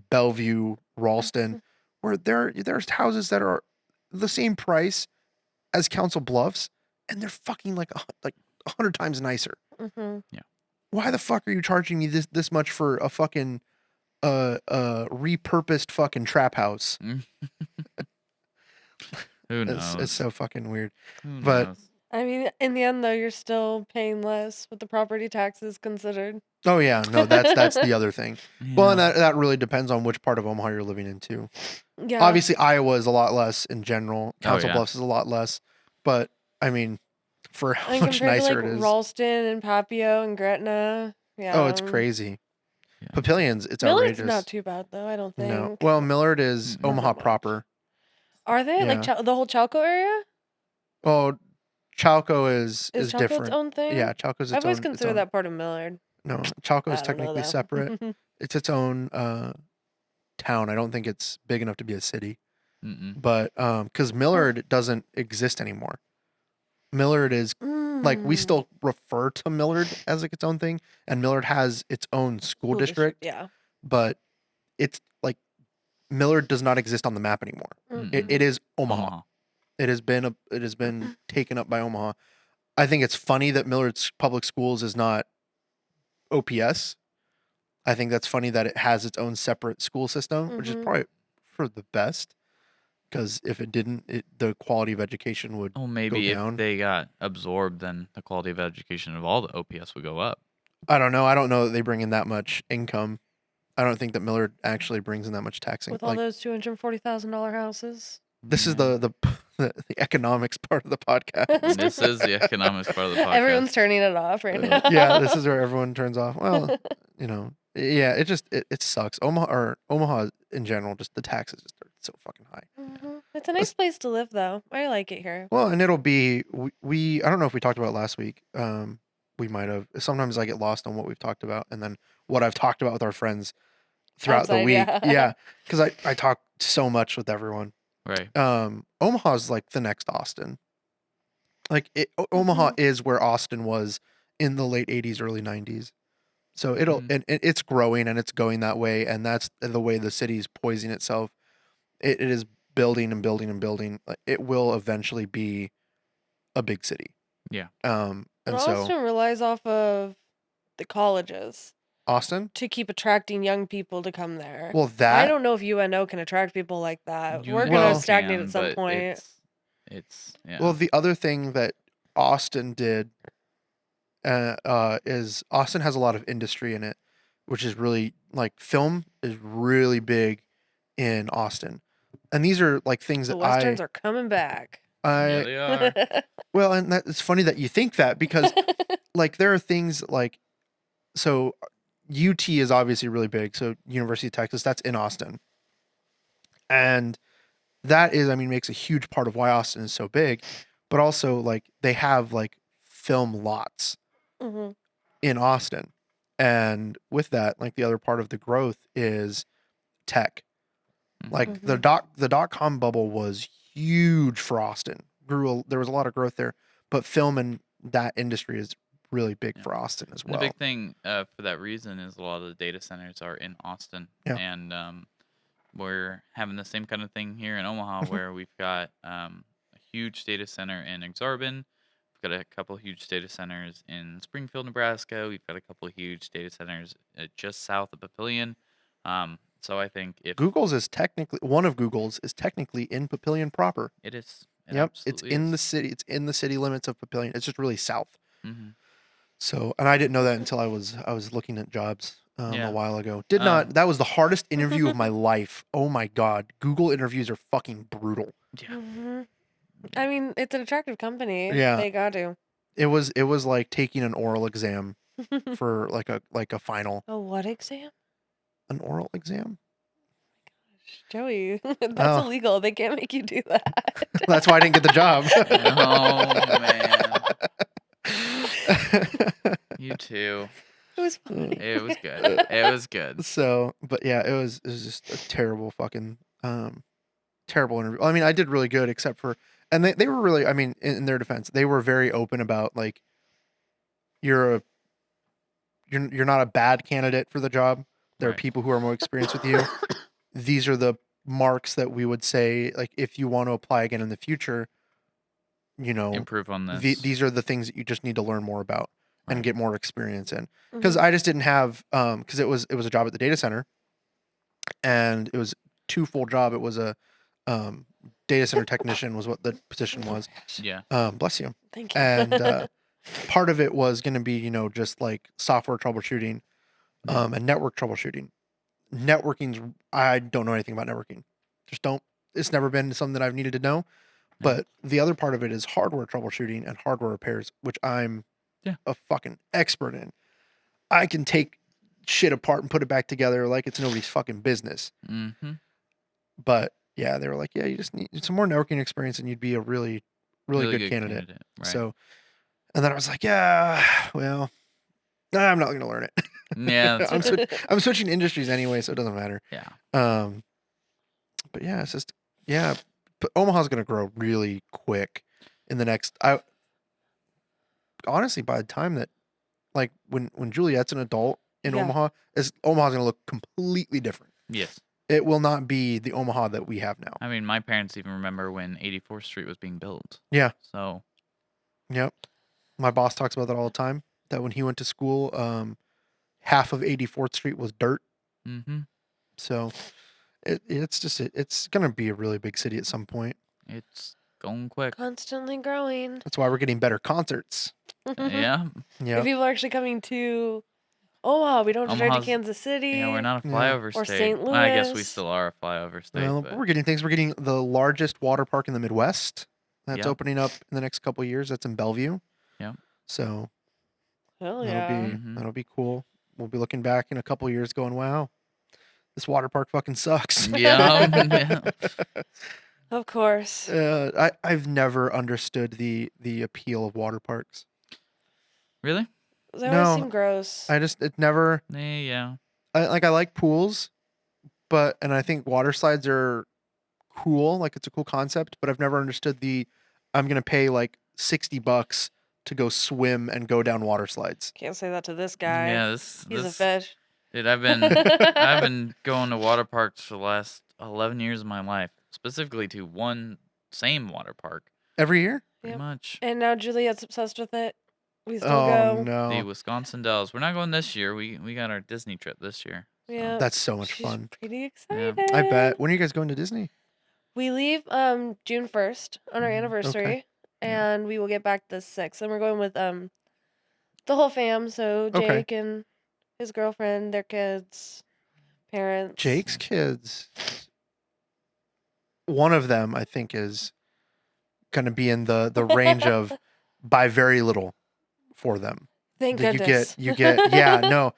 Bellevue, Ralston, where there's houses that are the same price as Council Bluffs, and they're fucking like 100 times nicer. Mm-hmm. Why the fuck are you charging me this much for a fucking repurposed fucking trap house? Who knows? It's so fucking weird. Who but- knows? I mean, in the end, though, you're still paying less with the property taxes considered. Oh yeah, no, that's the other thing. Well, and Yeah. that really depends on which part of Omaha you're living in too. Yeah. Obviously, Iowa is a lot less in general. Council yeah. Bluffs is a lot less, but I mean, for how And much compared to nicer like it is. Ralston and Papio and Gretna. Yeah. Oh, it's crazy. Yeah. Papillions, it's Millard's outrageous. not too bad though. I don't think. No, well, Millard is Not Omaha much. proper. Are they like Yeah. the whole Chalco area? Well, Chalco is Is Chalco different. its own thing? Yeah, Chalco's its I've always own. considered its own. that part of Millard. No, Chalco I is don't know, technically though. separate. It's its own town. I don't think it's big enough to be a city. Mm-mm. But because Millard doesn't exist anymore. Millard is like, we Mm. still refer to Millard as like its own thing, and Millard has its own school district, Yeah. but it's like Millard does not exist on the map anymore. It is Omaha. It has been taken up by Omaha. I think it's funny that Millard's public schools is not OPS. I think that's funny that it has its own separate school system, which is Mhm. probably for the best. Because if it didn't, the quality of education would. Well, maybe down. if they got absorbed, then the quality of education of all the OPS would go up. I don't know. I don't know that they bring in that much income. I don't think that Millard actually brings in that much taxing. With all Like, those $240,000 houses. this is Yeah. the economics part of the podcast. This is the economics part of the podcast. Everyone's turning it off right now. Yeah, this is where everyone turns off. Well, you know, yeah, it sucks. Omaha in general, just the taxes just are so fucking high. Mhm. It's a nice place to live, though. I like it here. Well, and it'll be we I don't know if we talked about it last week. We might have. Sometimes I get lost on what we've talked about, and then what I've talked about with our friends throughout the Outside, week. yeah. Yeah, because I talk so much with everyone. Right. Omaha's like the next Austin. Like Omaha Mm-hmm. is where Austin was in the late 80s, early 90s. So it'll Mhm. and it's growing and it's going that way, and that's the way the city's poising itself. It is building and building and building. It will eventually be a big city. Yeah. And But so Austin relies off of the colleges Austin. to keep attracting young people to come there. Well, I that don't know if UNO can attract people like that. You We're going well- to stagnate can, at some but point. It's yeah. well, the other thing that Austin did is Austin has a lot of industry in it, which is really like film is really big in Austin, and these are like things The that Westerns are coming back. yeah, they are. Well, and it's funny that you think that because like there are things like so UT is obviously really big. So University of Texas, that's in Austin. And that is, I mean, makes a huge part of why Austin is so big, but also like they have like film lots Hmm. in Austin. And with that, like the other part of the growth is tech. Like Mhm. the dot-com bubble was huge for Austin. There was a lot of growth there, but film in that industry is really big Yeah. for Austin as And the well. big thing for that reason is a lot of the data centers are in Austin, Yeah. and we're having the same kind of thing here in Omaha, where we've got a huge data center in Exarban. We've got a couple huge data centers in Springfield, Nebraska. We've got a couple huge data centers just south of Papillion. So I think if Google's is technically one of Google's is technically in Papillion proper. it is, it Yep, it's absolutely in the is. city. It's in the city limits of Papillion. It's just really south. Hmm. So, and I didn't know that until I was looking at jobs a Yeah. while ago. Did not. That was the hardest interview of my life. Oh my god, Google interviews are fucking brutal. Yeah. Hmm. I mean, it's an attractive company. Yeah. They got to. It was like taking an oral exam for like a final. A what exam? An oral exam. Joey, that's Oh. illegal. They can't make you do that. That's why I didn't get the job. Oh man, you too. It was funny. It was good. It was good. So, but yeah, it was just a terrible fucking terrible interview. I mean, I did really good except for, and they were really, I mean, in their defense, they were very open about like you're not a bad candidate for the job. There are Right. people who are more experienced with you. These are the marks that we would say, like, if you want to apply again in the future, you know, Improve on this. these are the things that you just need to learn more about and Right. get more experience in. Because Mhm. I just didn't have, because it was a job at the data center, and it was two full job. It was a data center technician was what the position was. Yeah. Bless you. Thank you. And part of it was going to be, you know, just like software troubleshooting, and network troubleshooting. Networking's, I don't know anything about networking. Just don't. It's never been something that I've needed to know. Yeah. But the other part of it is hardware troubleshooting and hardware repairs, which I'm Yeah. a fucking expert in. I can take shit apart and put it back together like it's nobody's fucking business. Mm-hmm. But yeah, they were like, yeah, you just need some more networking experience and you'd be a really, really, good candidate. Right. So, and then I was like, yeah, well, I'm not going to learn it. Yeah. That's I'm switching industries anyway, so it doesn't matter. yeah. But yeah, it's just, yeah, but Omaha's going to grow really quick in the next, honestly, by the time that, like when Juliet's an adult in Yeah. Omaha's going to look completely different. Yes. It will not be the Omaha that we have now. I mean, my parents even remember when 84th Street was being built. Yeah. So. Yep. My boss talks about that all the time, that when he went to school, half of 84th Street was dirt. Mm-hmm. So it's going to be a really big city at some point. It's going quick. Constantly growing. That's why we're getting better concerts. Yeah. Yeah. If people are actually coming to Omaha, we don't have to drive to Omaha's- Kansas City. Yeah, we're not a Yeah. flyover Or state. St. Well, I guess we Louis. still are a flyover state. Well, but we're getting things. We're getting the largest water park in the Midwest. That's Yeah. opening up in the next couple of years. That's in Bellevue. Yeah. So Hell that'll yeah. be Mhm. that'll be cool. We'll be looking back in a couple of years, going, "Wow, this water park fucking sucks." Yeah. Yeah. Of course. I've never understood the appeal of water parks. Really? They always No, seem gross. it never. Yeah. I like pools, and I think water slides are cool. Like it's a cool concept, but I've never understood I'm gonna pay like $60 to go swim and go down water slides. Can't say that to this guy. Yeah. He's a This fish. dude. I've been going to water parks for the last 11 years of my life, specifically to one same water park. Every year? Pretty Yep. much. And now Juliet's obsessed with it. We still Oh go. no. The Wisconsin Dells. We're not going this year. We got our Disney trip this year. So. Yeah. That's so much She's fun. pretty Yeah. excited. I bet. When are you guys going to Disney? We leave June 1st on our Mhm. anniversary, Yeah. and we will get back the 6th. And we're going with the whole fam. So Okay. Jake and his girlfriend, their kids, parents. Jake's kids. One of them, I think, is gonna be in the range of buy very little for them. Thank That goodness. you get yeah, no.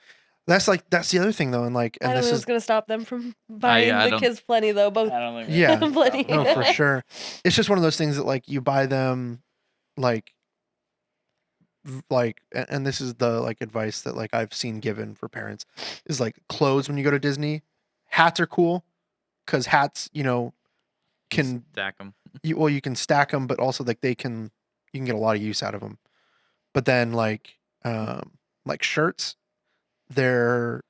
That's the other thing though, and like, I and don't this think is it's gonna stop them from buying I the don't- kids plenty though. Both. I don't think. Yeah. that's Plenty. probably no for right. sure. It's just one of those things that like you buy them, like, and this is the like advice that like I've seen given for parents is like clothes when you go to Disney. Hats are cool because hats, can Stack them. you can stack them, but also like you can get a lot of use out of them. But then like shirts, they're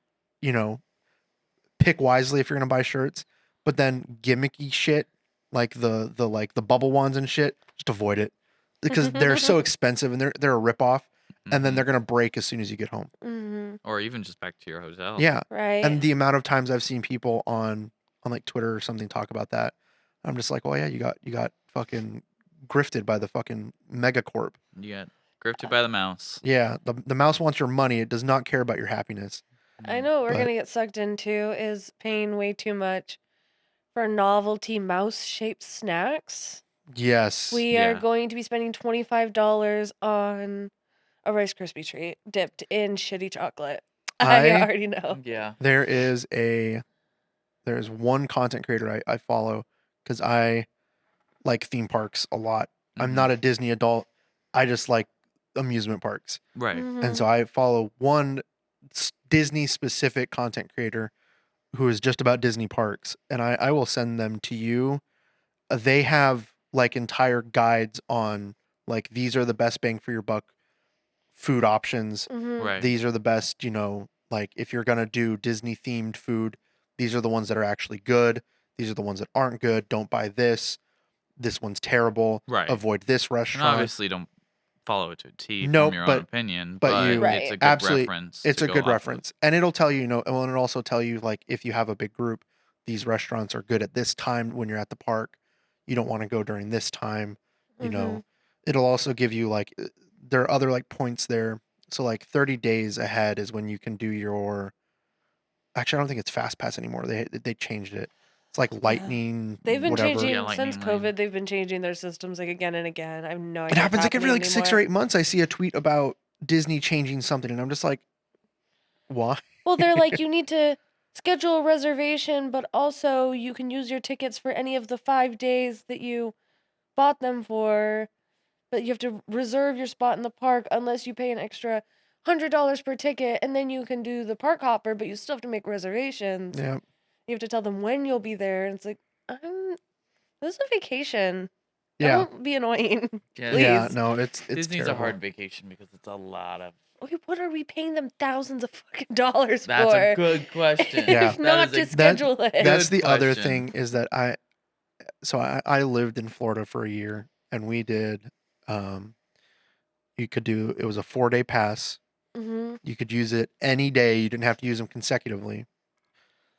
pick wisely if you're gonna buy shirts. But then gimmicky shit like the bubble ones and shit, just avoid it because they're so expensive and they're a ripoff, and then Mhm. they're gonna break as soon as you get home. Hmm. Or even just back to your hotel. Yeah, Right. and the amount of times I've seen people on like Twitter or something talk about that, I'm just like, well, yeah, you got fucking grifted by the fucking megacorp. You got grifted by the mouse. Yeah, the mouse wants your money. It does not care about your happiness. I know what we're But- gonna get sucked into is paying way too much for novelty mouse-shaped snacks. Yes. We are Yeah. going to be spending $25 on a Rice Krispie treat dipped in shitty chocolate. I I- already know. Yeah. There's one content creator I follow because I like theme parks a lot. I'm Mhm. not a Disney adult. I just like amusement parks. Right. And so I follow one Disney specific content creator who is just about Disney parks, and I will send them to you. They have like entire guides on like these are the best bang for your buck food options. Mhm. Right. These are the best, like if you're gonna do Disney themed food, these are the ones that are actually good. These are the ones that aren't good. Don't buy this. This one's terrible. Right. Avoid this And restaurant. obviously, don't follow it to a T Nope, from your but- own opinion, but but you- Right. it's a good Absolutely, reference. It's to a go good off of. reference, and it'll tell you, and it'll also tell you like if you have a big group, these restaurants are good at this time when you're at the park. You don't want to go during this time. Mhm. It'll also give you like there are other like points there. So like 30 days ahead is when you can do your. Actually, I don't think it's Fast Pass anymore. They changed it. It's like lightning. They've been whatever. changing Yeah, since Lightning Lane. COVID. They've been changing their systems like again and again. I have no idea. It happens what's like every happening like 6 or anymore. 8 months. I see a tweet about Disney changing something, and I'm just like, why? Well, they're like, you need to schedule a reservation, but also you can use your tickets for any of the 5 days that you bought them for. But you have to reserve your spot in the park unless you pay an extra $100 per ticket, and then you can do the park hopper, but you still have to make reservations. Yeah. You have to tell them when you'll be there. And it's like, this is a vacation. Yeah. Don't be annoying. Yeah, Yeah. Please. No, it's Disney's terrible. a hard vacation because it's a lot of. Okay, what are we paying them thousands of fucking dollars That's for? a good question. Yeah. That Not is to a- schedule it. That's Good the other question. thing is that I lived in Florida for a year, and we did you could do it was a 4-day pass. Hmm. You could use it any day. You didn't have to use them consecutively.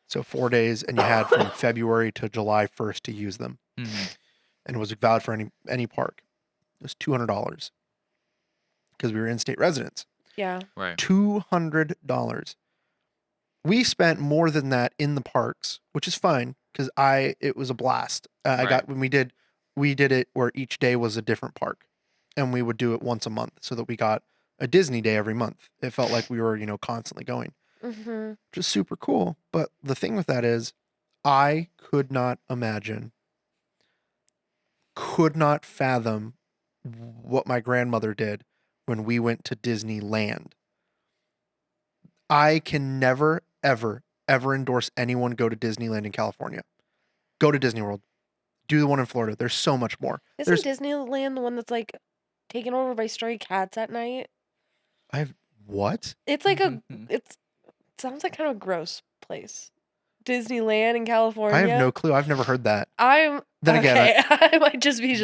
So 4 days, and you had from February to July 1st to use them, Mhm. and it was valid for any park. It was $200 because we were in-state residents. Yeah. Right. $200. We spent more than that in the parks, which is fine because it was a blast. I Right. got when we did it where each day was a different park, and we would do it once a month so that we got a Disney day every month. It felt like we were constantly going, Hmm. which is super cool. But the thing with that is, I could not imagine, could not fathom what my grandmother did when we went to Disneyland. I can never, ever, ever endorse anyone go to Disneyland in California. Go to Disney World. Do the one in Florida. There's so much more. Isn't Disneyland the one that's like taken over by stray cats at night? What? It's like it sounds like kind of a gross place. Disneyland in California. I have no clue. I've never heard that. I'm Then again, okay. I might just be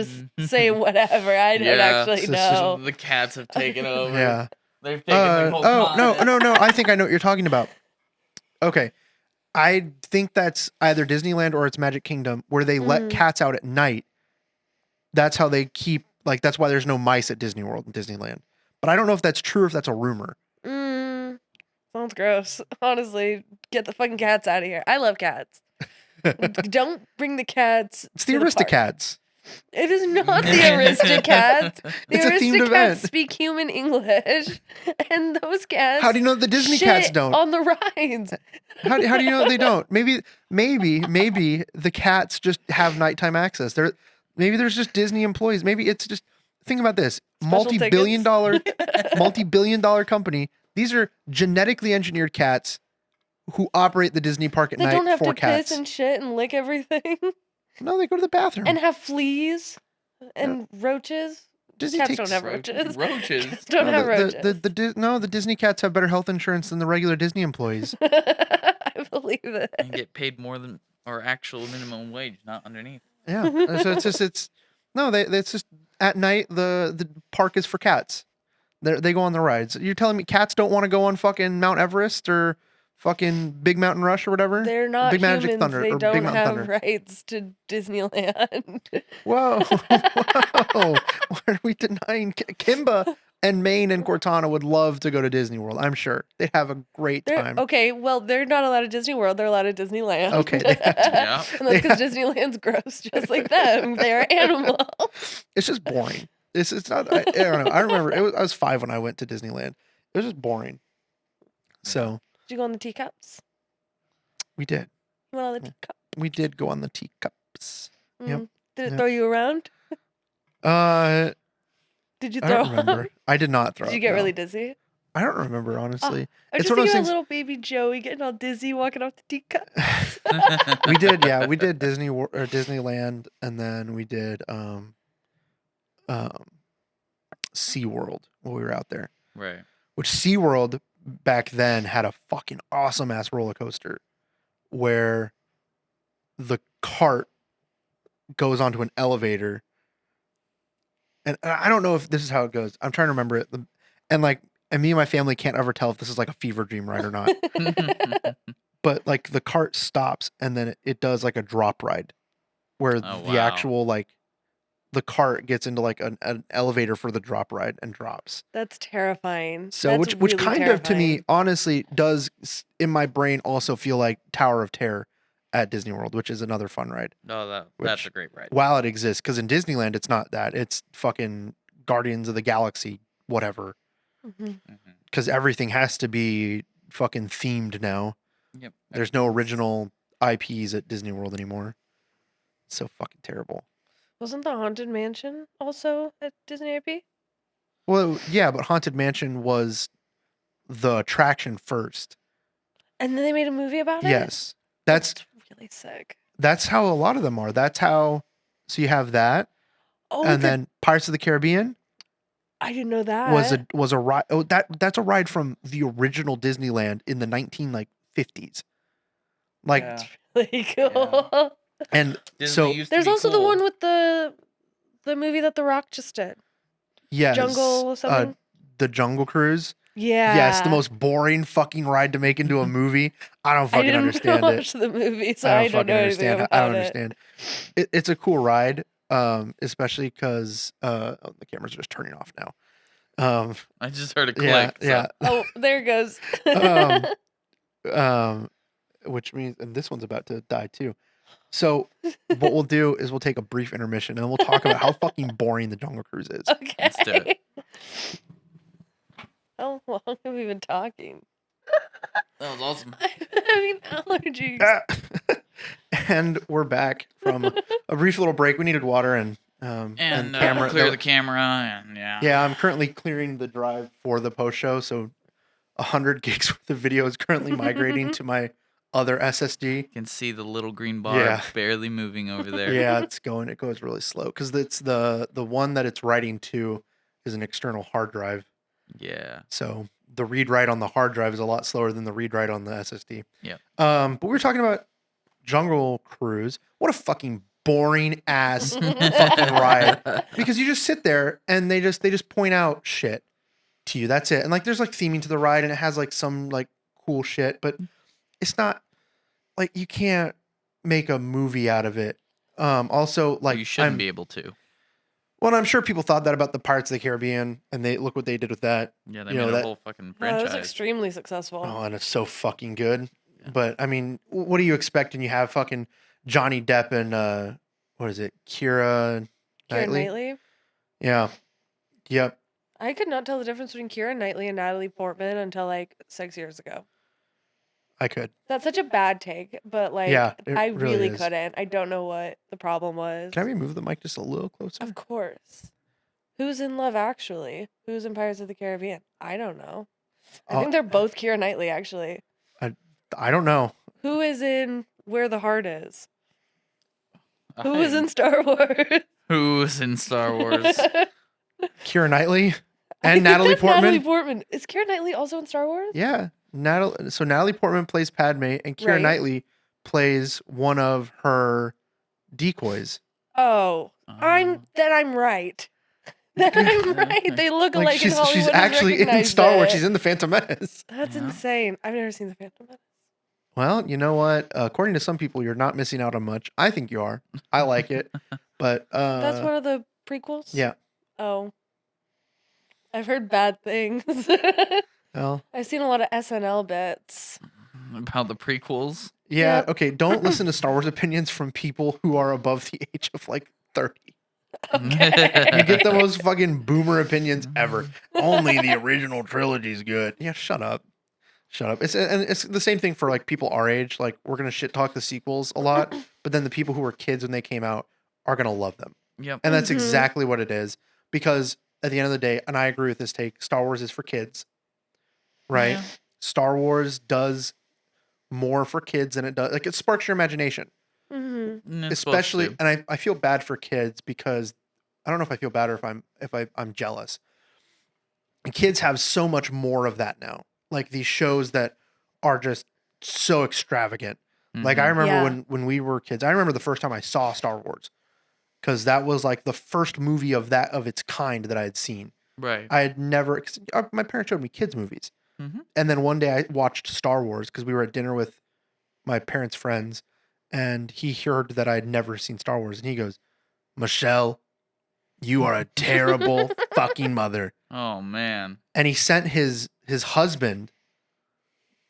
saying whatever. I don't Yeah, actually it's just- know. The cats have taken over. Yeah. They've taken the whole continent. No. I think I know what you're talking about. Okay. I think that's either Disneyland or it's Magic Kingdom where they let Mm. cats out at night. That's how they keep, like, that's why there's no mice at Disney World and Disneyland. But I don't know if that's true or if that's a rumor. Sounds gross. Honestly, get the fucking cats out of here. I love cats. Don't bring the cats. It's the to park. Aristocats. It is not the Aristocats. The It's a themed Aristocats event. speak human English, and those cats. How do you know the Disney cats shit don't? on the rides? How do you know they don't? Maybe the cats just have nighttime access. Maybe there's just Disney employees. Maybe it's just think about this. Special Multi-billion tickets. dollar company. These are genetically engineered cats who operate the Disney park at They night don't have for to cats. piss and shit and lick everything, No, they go to the bathroom. and have fleas and roaches. Disney Cats takes don't have roaches. Roaches. Cats don't no, have the, roaches. the Disney cats have better health insurance than the regular Disney employees. I believe it. And get paid more than or actual minimum wage, not underneath. Yeah. So it's just at night the park is for cats. They go on the rides. You're telling me cats don't want to go on fucking Mount Everest or fucking Big Mountain Rush or whatever? They're not Big Magic humans. Thunder They or Big don't Mountain have Thunder. rights to Disneyland. Whoa. Whoa. Why are we denying Kimba and Maine and Cortana would love to go to Disney World, I'm sure. They'd have a great time. Okay, well, they're not allowed at Disney World. They're allowed at Disneyland. Okay, they have to. Yeah. And that's because Disneyland's gross, just like them. They're animals. It's just boring. It's not. I don't know. I remember I was 5 when I went to Disneyland. It was just boring. So Did you go on the teacups? we did. You went on the teacup? We did go on the teacups. Yep, Did it yep. throw you around? I Did you don't throw remember. up? I did not throw. Did you up, get no. really dizzy? I don't remember honestly. I It's just one of think those of things. little baby Joey getting all dizzy walking off the teacup. We did. Yeah, we did Disneyland, and then we did SeaWorld while we were out there. Right. Which SeaWorld back then had a fucking awesome ass roller coaster where the cart goes onto an elevator. And I don't know if this is how it goes. I'm trying to remember it. And me and my family can't ever tell if this is like a fever dream ride or not. But like the cart stops and then it does like a drop ride where Oh, the wow. actual like the cart gets into like an elevator for the drop ride and drops. That's terrifying. So That's which really kind of to me terrifying. honestly does in my brain also feel like Tower of Terror at Disney World, which is another fun ride. Oh, that's Which- a great ride. While it exists, because in Disneyland it's not that. It's fucking Guardians of the Galaxy, whatever. Mhm. Mhm. Because everything has to be fucking themed now. Yep. There's no original IPs at Disney World anymore. It's so fucking terrible. Wasn't the Haunted Mansion also at Disney IP? Well, yeah, but Haunted Mansion was the attraction first. And then they made a movie about it? Yes. That's really sick. that's how a lot of them are. That's how so you have that. Oh, And then Pirates of the Caribbean I didn't know that. was a ride. Oh, that's a ride from the original Disneyland in the 1950s. Like Yeah. really cool. and Disney so used to There's be also the cool. one with the movie that The Rock just did. yes, Jungle something. the Jungle Cruise. Yeah. Yes, the most boring fucking ride to make into a movie. I don't I fucking didn't understand it. watch the movie, so I don't fucking know anything understand. about I don't it. understand. It's a cool ride, especially because the cameras are just turning off now. I just heard a click. Yeah, so- yeah. Oh, there it goes. Which means, and this one's about to die too. So what we'll do is we'll take a brief intermission and we'll talk about how fucking boring the Jungle Cruise is. Okay. Let's do it. How long have we been talking? That was awesome. I mean, allergies. And we're back from a brief little break. We needed water and And camera. clear the camera and yeah. Yeah, I'm currently clearing the drive for the post show, so 100 gigs worth of video is currently migrating to my other SSD. You can see the little green bar Yeah. barely moving over there. Yeah, it goes really slow because it's the one that it's writing to is an external hard drive. Yeah. So the read write on the hard drive is a lot slower than the read write on the SSD. Yep. But we were talking about Jungle Cruise. What a fucking boring ass fucking ride. Because you just sit there and they just point out shit to you. That's it. And like there's like theming to the ride and it has like some like cool shit, but it's not like you can't make a movie out of it. Also like you shouldn't I'm, be able to. well, I'm sure people thought that about the Pirates of the Caribbean and they look what they did with that. Yeah, they You know, made a that- whole fucking No, it was franchise. extremely successful. Oh, and it's so fucking good. Yeah. But I mean, what do you expect when you have fucking Johnny Depp and what is it, Kira Keira Knightley. Knightley. Yeah. Yep. I could not tell the difference between Keira Knightley and Natalie Portman until like 6 years ago. I could. That's such a bad take, but like Yeah, it I really really is. couldn't. I don't know what the problem was. Can I remove the mic just a little closer? Of course. Who's in Love Actually? Who's in Pirates of the Caribbean? I don't know. I think they're both Keira Knightley actually. I don't know. Who is in Where the Heart Is? Who I- is in Star Wars? Who's in Star Wars? Keira Knightley I and think Natalie that's Portman. Natalie Portman. Is Keira Knightley also in Star Wars? Yeah. So Natalie Portman plays Padme, and Keira Right. Knightley plays one of her decoys. Oh, I'm right. Then I'm right. They look Like alike in Hollywood. she's and actually in recognize Star Wars. it. She's in the Phantom Menace. That's Yeah. insane. I've never seen the Phantom Menace. Well, you know what? According to some people, you're not missing out on much. I think you are. I like it, but That's one of the prequels. yeah. Oh, I've heard bad things. Well, I've seen a lot of SNL bits. About the prequels. yeah. Yep. Okay. Don't listen to Star Wars opinions from people who are above the age of like 30. You get the most fucking boomer opinions ever. Only the original trilogy's good. Yeah, shut up. Shut up. It's the same thing for like people our age. Like we're gonna shit talk the sequels a lot, but then the people who were kids when they came out are gonna love them. Yep. And that's Mhm. exactly what it is. Because at the end of the day, and I agree with this take, Star Wars is for kids. Right? Yeah. Star Wars does more for kids than it does. Like it sparks your imagination. Mm-hmm. It's supposed Especially, to. and I feel bad for kids because I don't know if I feel bad or if I'm jealous. And kids have so much more of that now. Like these shows that are just so extravagant. Like I Mhm. remember Yeah. when we were kids. I remember the first time I saw Star Wars because that was like the first movie of its kind that I had seen. Right. I had never. 'Cause my parents showed me kids movies, Mhm. and then one day I watched Star Wars because we were at dinner with my parents' friends, and he heard that I had never seen Star Wars, and he goes, "Michelle, you are a terrible fucking mother." Oh man. And he sent his husband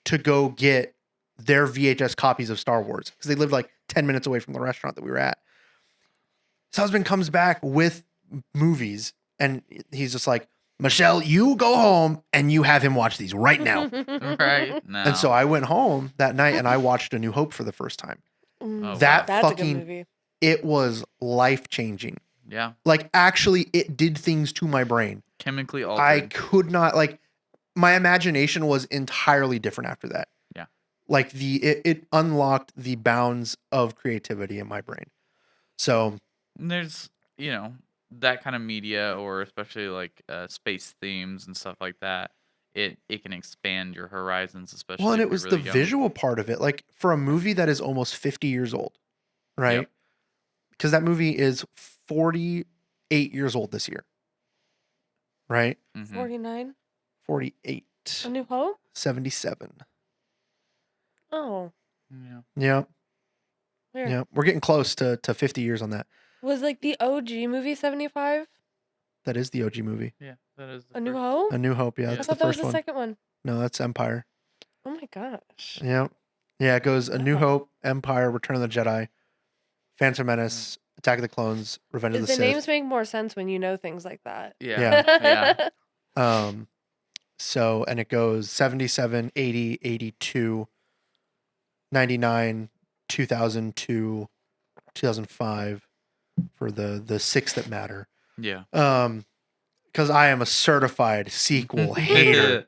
to go get their VHS copies of Star Wars because they lived like 10 minutes away from the restaurant that we were at. His husband comes back with movies, and he's just like, "Michelle, you go home and you have him watch these right now." Right now. And so I went home that night and I watched A New Hope for the first time. Oh, That That's a fucking good movie. it was life changing. Yeah. Like actually, it did things to my brain. Chemically I altered. could not like. My imagination was entirely different after that. Yeah. Like it unlocked the bounds of creativity in my brain. So And there's that kind of media, or especially like space themes and stuff like that. It can expand your horizons, especially. well, and if it you're was really the young. visual part of it. Like for a movie that is almost 50 years old, right? Yep. Because that movie is 48 years old this year, right? Mhm. 49. 48, A New Hope? 77. Oh. Yeah. Yeah, Weird. yeah. We're getting close to 50 years on that. Was like the OG movie 75? That is the OG movie. Yeah. That is. A New Hope? A New Hope. Yeah, Yeah. I that's the thought that was first the one. second one. No, that's Empire. Oh my gosh. Yeah. Yeah, it goes A New Wow. Hope, Empire, Return of the Jedi, Phantom Menace, Attack of the Clones, Revenge of The the Sith. names make more sense when you know things like that. Yeah. Yeah. So, and it goes 77, 80, 82, 99, 2002, 2005 for the six that matter. Yeah. Because I am a certified sequel hater.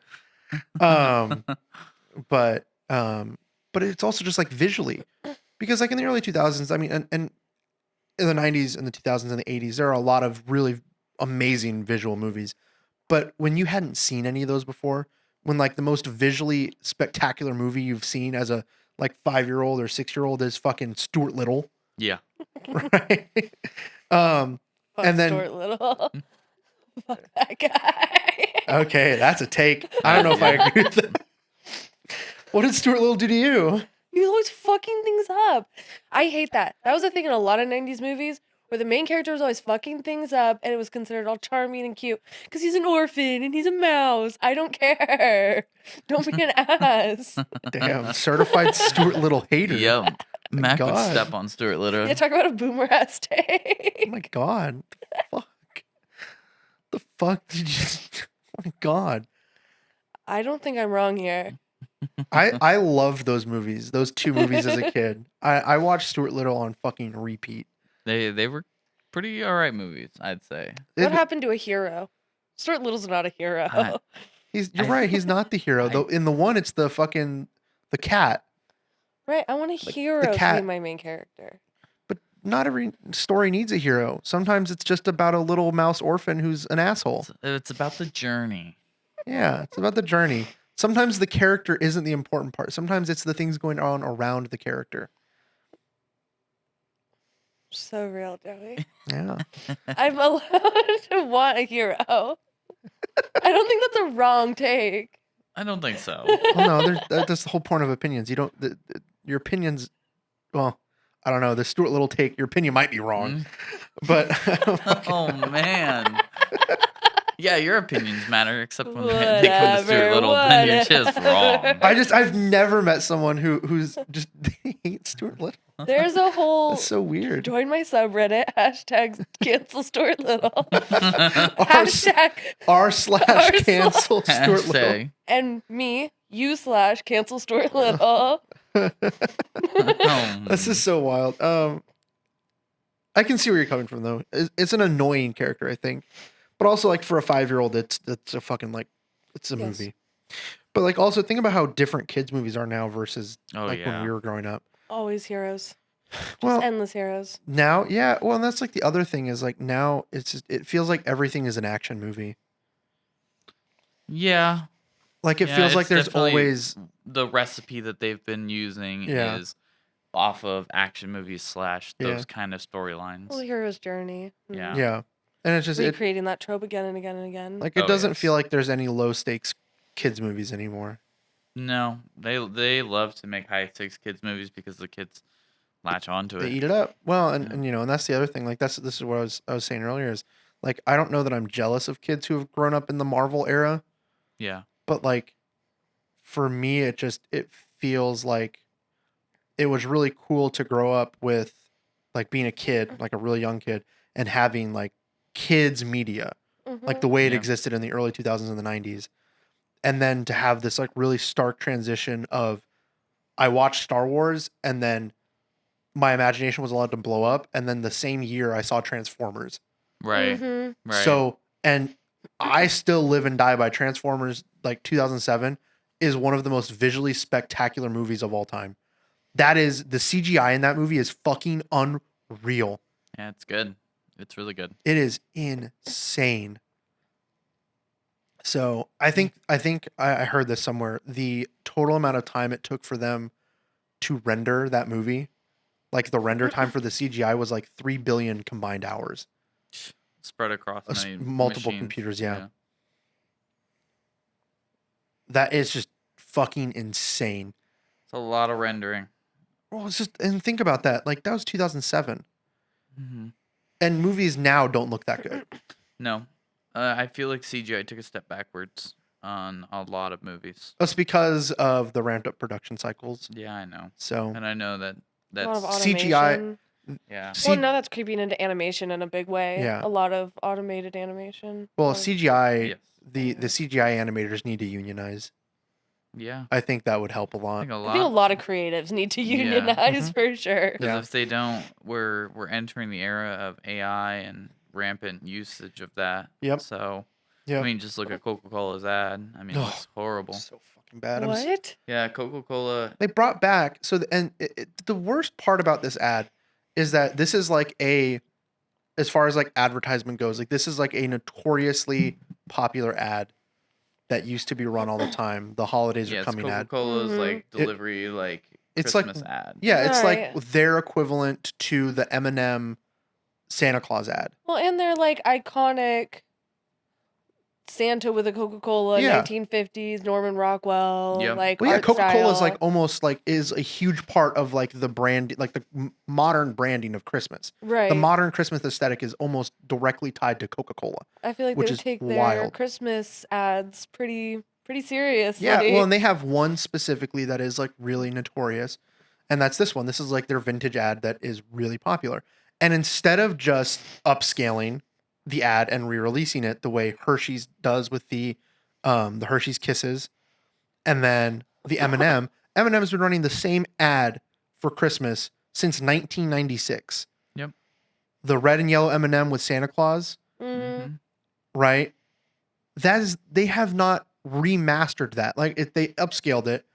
But it's also just like visually, because like in the early 2000s, I mean, and in the 90s and the 2000s and the 80s, there are a lot of really amazing visual movies. But when you hadn't seen any of those before, when like the most visually spectacular movie you've seen as a like 5-year-old or 6-year-old is fucking Stuart Little, Yeah. right? Fuck And then- Stuart Little. Fuck that guy. Okay, that's a take. I don't know if I agree with that. What did Stuart Little do to you? He's always fucking things up. I hate that. That was a thing in a lot of 90s movies where the main character was always fucking things up and it was considered all charming and cute because he's an orphan and he's a mouse. I don't care. Don't be an ass. Damn, certified Stuart Little hater. Yep. Mac would God. step on Stuart Little. Yeah, talk about a boomer ass Oh take. my God. Fuck. The fuck did you? Oh my God. I don't think I'm wrong here. I loved those movies. Those two movies as a kid. I watched Stuart Little on fucking repeat. They were pretty alright movies, I'd say. What It- happened to a hero? Stuart Little's not a hero. You're right. He's not the hero. Though in the one, it's the cat. Right, I want a the hero to be cat- my main character. But not every story needs a hero. Sometimes it's just about a little mouse orphan who's an asshole. It's about the journey. Yeah, it's about the journey. Sometimes the character isn't the important part. Sometimes it's the things going on around the character. So real, Joey. Yeah. I'm allowed to want a hero. I don't think that's a wrong take. I don't think so. Well, no, that's the whole point of opinions. You don't. Your opinions. Well, I don't know. The Stuart Little take. Your opinion might be wrong, but Oh man. Yeah, your opinions matter, except when they come to Stuart Little, then you're just wrong. I've never met someone who's just they hate Stuart Little. There's a whole That's so weird. join my subreddit hashtag cancel Stuart Little R hashtag r/ cancel Stuart Little. Hashtag. and me you/ cancel Stuart Little. This is so wild. I can see where you're coming from though. It's an annoying character, I think, but also like for a 5-year-old, it's a fucking like it's a Yes. movie. But like also think about how different kids movies are now versus Oh like yeah. when we were growing up. Always heroes. Well, Endless heroes. now, yeah. Well, and that's like the other thing is like now it feels like everything is an action movie. Yeah. Like it Yeah, feels like it's there's definitely- always The recipe that they've been using Yeah. is off of action movies / Yeah. those kind of storylines. Well, hero's journey. Yeah. yeah, and it's just Recreating that trope again and again and again. like it Oh, doesn't yes. feel like there's any low stakes kids movies anymore. No, they love to make high stakes kids movies because the kids latch onto They it. eat it up. Well, and, Yeah. and you know, and that's the other thing. Like this is what I was saying earlier is like I don't know that I'm jealous of kids who have grown up in the Marvel era, Yeah. but like for me it feels like it was really cool to grow up with like being a kid, like a really young kid, and having like kids media, like the way it Yeah. existed in the early 2000s and the 90s. And then to have this like really stark transition of I watched Star Wars and then my imagination was allowed to blow up, and then the same year I saw Transformers. Right. Mhm. Right. So, and I still live and die by Transformers. Like 2007 is one of the most visually spectacular movies of all time. That is the CGI in that movie is fucking unreal. yeah, it's good. It's really good. It is insane. So I think I heard this somewhere. The total amount of time it took for them to render that movie, like the render time for the CGI was like 3 billion combined hours. Spread across many Multiple machines. computers, yeah. That is just fucking insane. It's a lot of rendering. Well, it's just and think about that. Like that was 2007, Mm-hmm. and movies now don't look that good. No, I feel like CGI took a step backwards on a lot of movies. That's because of the ramped up production cycles. Yeah, I know, So and I know that A lot of that's CGI automation. yeah. C- Well, now that's creeping into animation in a big way. Yeah. A lot of automated animation. well, Or- CGI Yes. the CGI animators need to unionize. Yeah. I think that would help a I lot. think a I think a lot. lot of creatives need to Yeah. unionize for sure. Because Yeah. if they don't, we're entering the era of AI and rampant usage of that. Yep. So Yep. I mean, just look at Coca-Cola's ad. I mean, Oh, it's horrible. So fucking bad. What? Yeah, Coca-Cola. They brought back the worst part about this ad is that this is like as far as like advertisement goes, like this is like a notoriously popular ad that used to be run all the time. The holidays Yeah, are it's coming ad. Coca-Cola's Mhm. like delivery, like It's like- Christmas ad. Yeah, it's Right. like their equivalent to the M&M Santa Claus ad. Well, and they're like iconic Santa with a Coca-Cola, Yeah. 1950s, Norman Rockwell, Yep. like Well, yeah, art Coca-Cola is style. like almost like is a huge part of like the brand, like the modern branding of Christmas. right. The modern Christmas aesthetic is almost directly tied to Coca-Cola. I feel like which they is would take their wild. Christmas ads pretty seriously. Yeah, well, and they have one specifically that is like really notorious, And that's this one. This is like their vintage ad that is really popular. And instead of just upscaling the ad and re-releasing it the way Hershey's does with the Hershey's Kisses and then the M&M, M&M's been running the same ad for Christmas since 1996. Yep. The red and yellow M&M with Santa Claus, Mm-hmm. right? They have not remastered that. Like they upscaled it,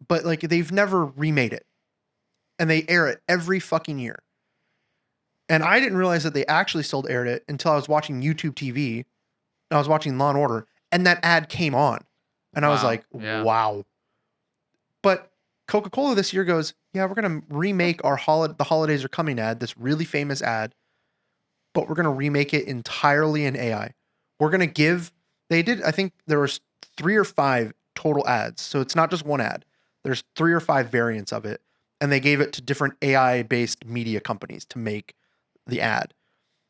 but like they've never remade it. And they air it every fucking year. And I didn't realize that they actually still aired it until I was watching YouTube TV. And I was watching Law and Order, and that ad came on. And I was Wow, like, yeah. wow. But Coca-Cola this year goes, yeah, we're going to remake our The Holidays Are Coming ad, this really famous ad, but we're going to remake it entirely in AI. We're going to give, they did, I think there was 3 or 5 total ads. So it's not just one ad. There's 3 or 5 variants of it. And they gave it to different AI-based media companies to make the ad.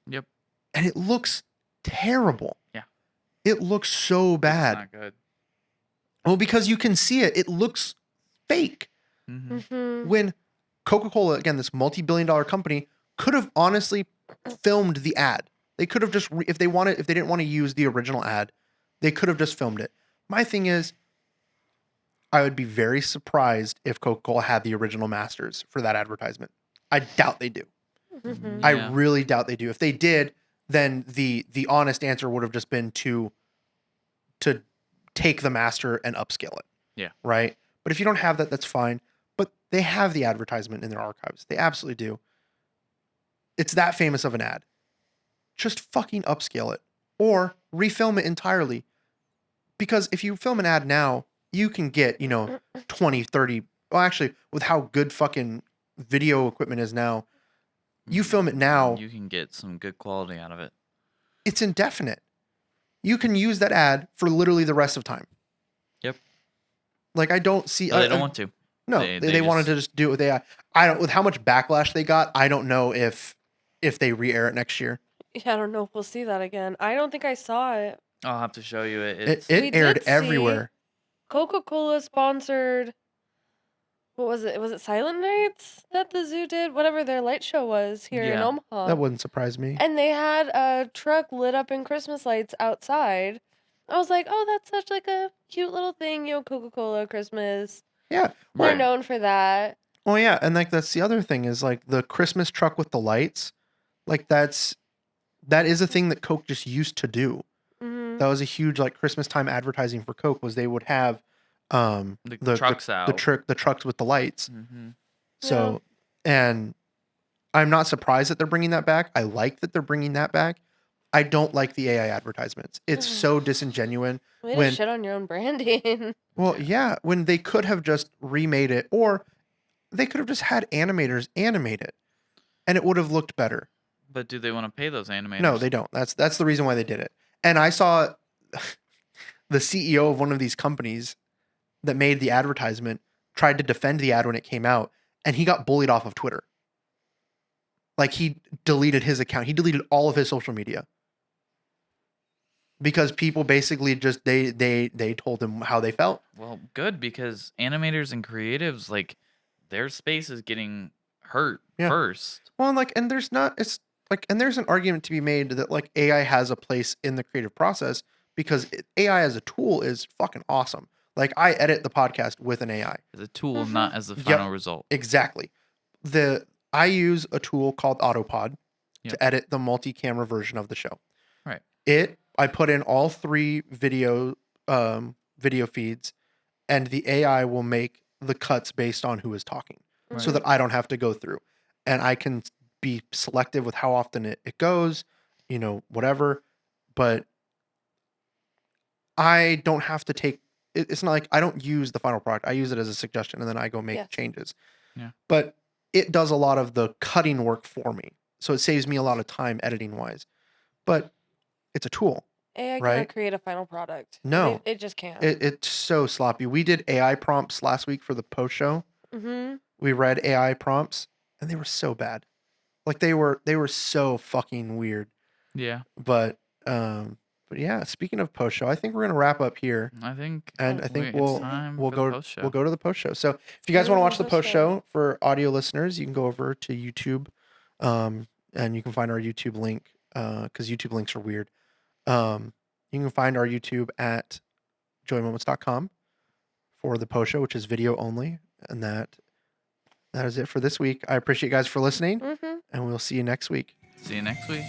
Yep. And it looks terrible. Yeah. It looks so bad. It's not good. Well, because you can see it. It looks fake. Mm-hmm. Mm-hmm. When Coca-Cola, again, this multi-billion-dollar company, could have honestly filmed the ad. They could have just, if they didn't want to use the original ad, they could have just filmed it. My thing is, I would be very surprised if Coca-Cola had the original masters for that advertisement. I doubt they do. Mm-hmm. I Yeah. really doubt they do. If they did, then the honest answer would have just been to take the master and upscale it. Yeah. Right? But if you don't have that, that's fine. But they have the advertisement in their archives. They absolutely do. It's that famous of an ad. Just fucking upscale it. Or refilm it entirely. Because if you film an ad now, you can get, 20, 30. Well, actually, with how good fucking video equipment is now, you film it now, You can get some good quality out of it. it's indefinite. You can use that ad for literally the rest of time. Yep. Like I don't see. But they don't want to. No, They they wanted just- to just do it with AI. I don't. With how much backlash they got, I don't know if they re-air it next year. Yeah, I don't know if we'll see that again. I don't think I saw it. I'll have to show you it. It It's, We aired did see- everywhere. Coca-Cola sponsored. What was it? Was it Silent Nights that the zoo did? Whatever their light show was here in Yeah. Omaha. That wouldn't surprise me. And they had a truck lit up in Christmas lights outside. I was like, oh, that's such like a cute little thing, Coca-Cola Christmas. Yeah. We're Right. known for that. Oh yeah, and like that's the other thing is like the Christmas truck with the lights. Like that is a thing that Coke just used to do. Hmm. That was a huge like Christmas time advertising for Coke was they would have the trucks out. the trucks with the lights. Mm-hmm. So and I'm not surprised that they're bringing that back. I like that they're bringing that back. I don't like the AI advertisements. It's so disingenuous. Way when- to shit on your own branding. Well, yeah, when they could have just remade it or they could have just had animators animate it and it would have looked better. But do they want to pay those animators? No, they don't. That's the reason why they did it. And I saw the CEO of one of these companies that made the advertisement tried to defend the ad when it came out, and he got bullied off of Twitter. Like he deleted his account. He deleted all of his social media. Because people basically just they told him how they felt. Well, good, because animators and creatives, like, their space is getting hurt Yeah. first. Well, and like, and there's not, it's like, and there's an argument to be made that like AI has a place in the creative process because AI as a tool is fucking awesome. Like I edit the podcast with an AI. As a tool, Mhm. not as the Yep. final result. Exactly. I use a tool called Autopod Yep. to edit the multi-camera version of the show. Right. I put in all 3 video feeds and the AI will make the cuts based on who is talking. So Right. that I don't have to go through and I can be selective with how often it goes, whatever. But I don't have to take it's not like I don't use the final product. I use it as a suggestion and then I go make Yes. changes. Yeah. But it does a lot of the cutting work for me. So it saves me a lot of time editing wise. But it's a tool. AI Right? cannot create a final product. No. It just can't. It's so sloppy. We did AI prompts last week for the post show. Mm-hmm. We read AI prompts and they were so bad. Like they were so fucking weird. Yeah. But But yeah, speaking of post show, I think we're gonna wrap up here, I think and I Sounds think good it's to me. time we'll for the go post show. we'll go to the post show. So if you guys want to Ooh, watch the post post show. show for audio listeners, you can go over to YouTube, and you can find our YouTube link because YouTube links are weird. You can find our YouTube at joymoments.com for the post show, which is video only, and that is it for this week. I appreciate you guys for listening, Mm-hmm. and we'll see you next week. See you next week.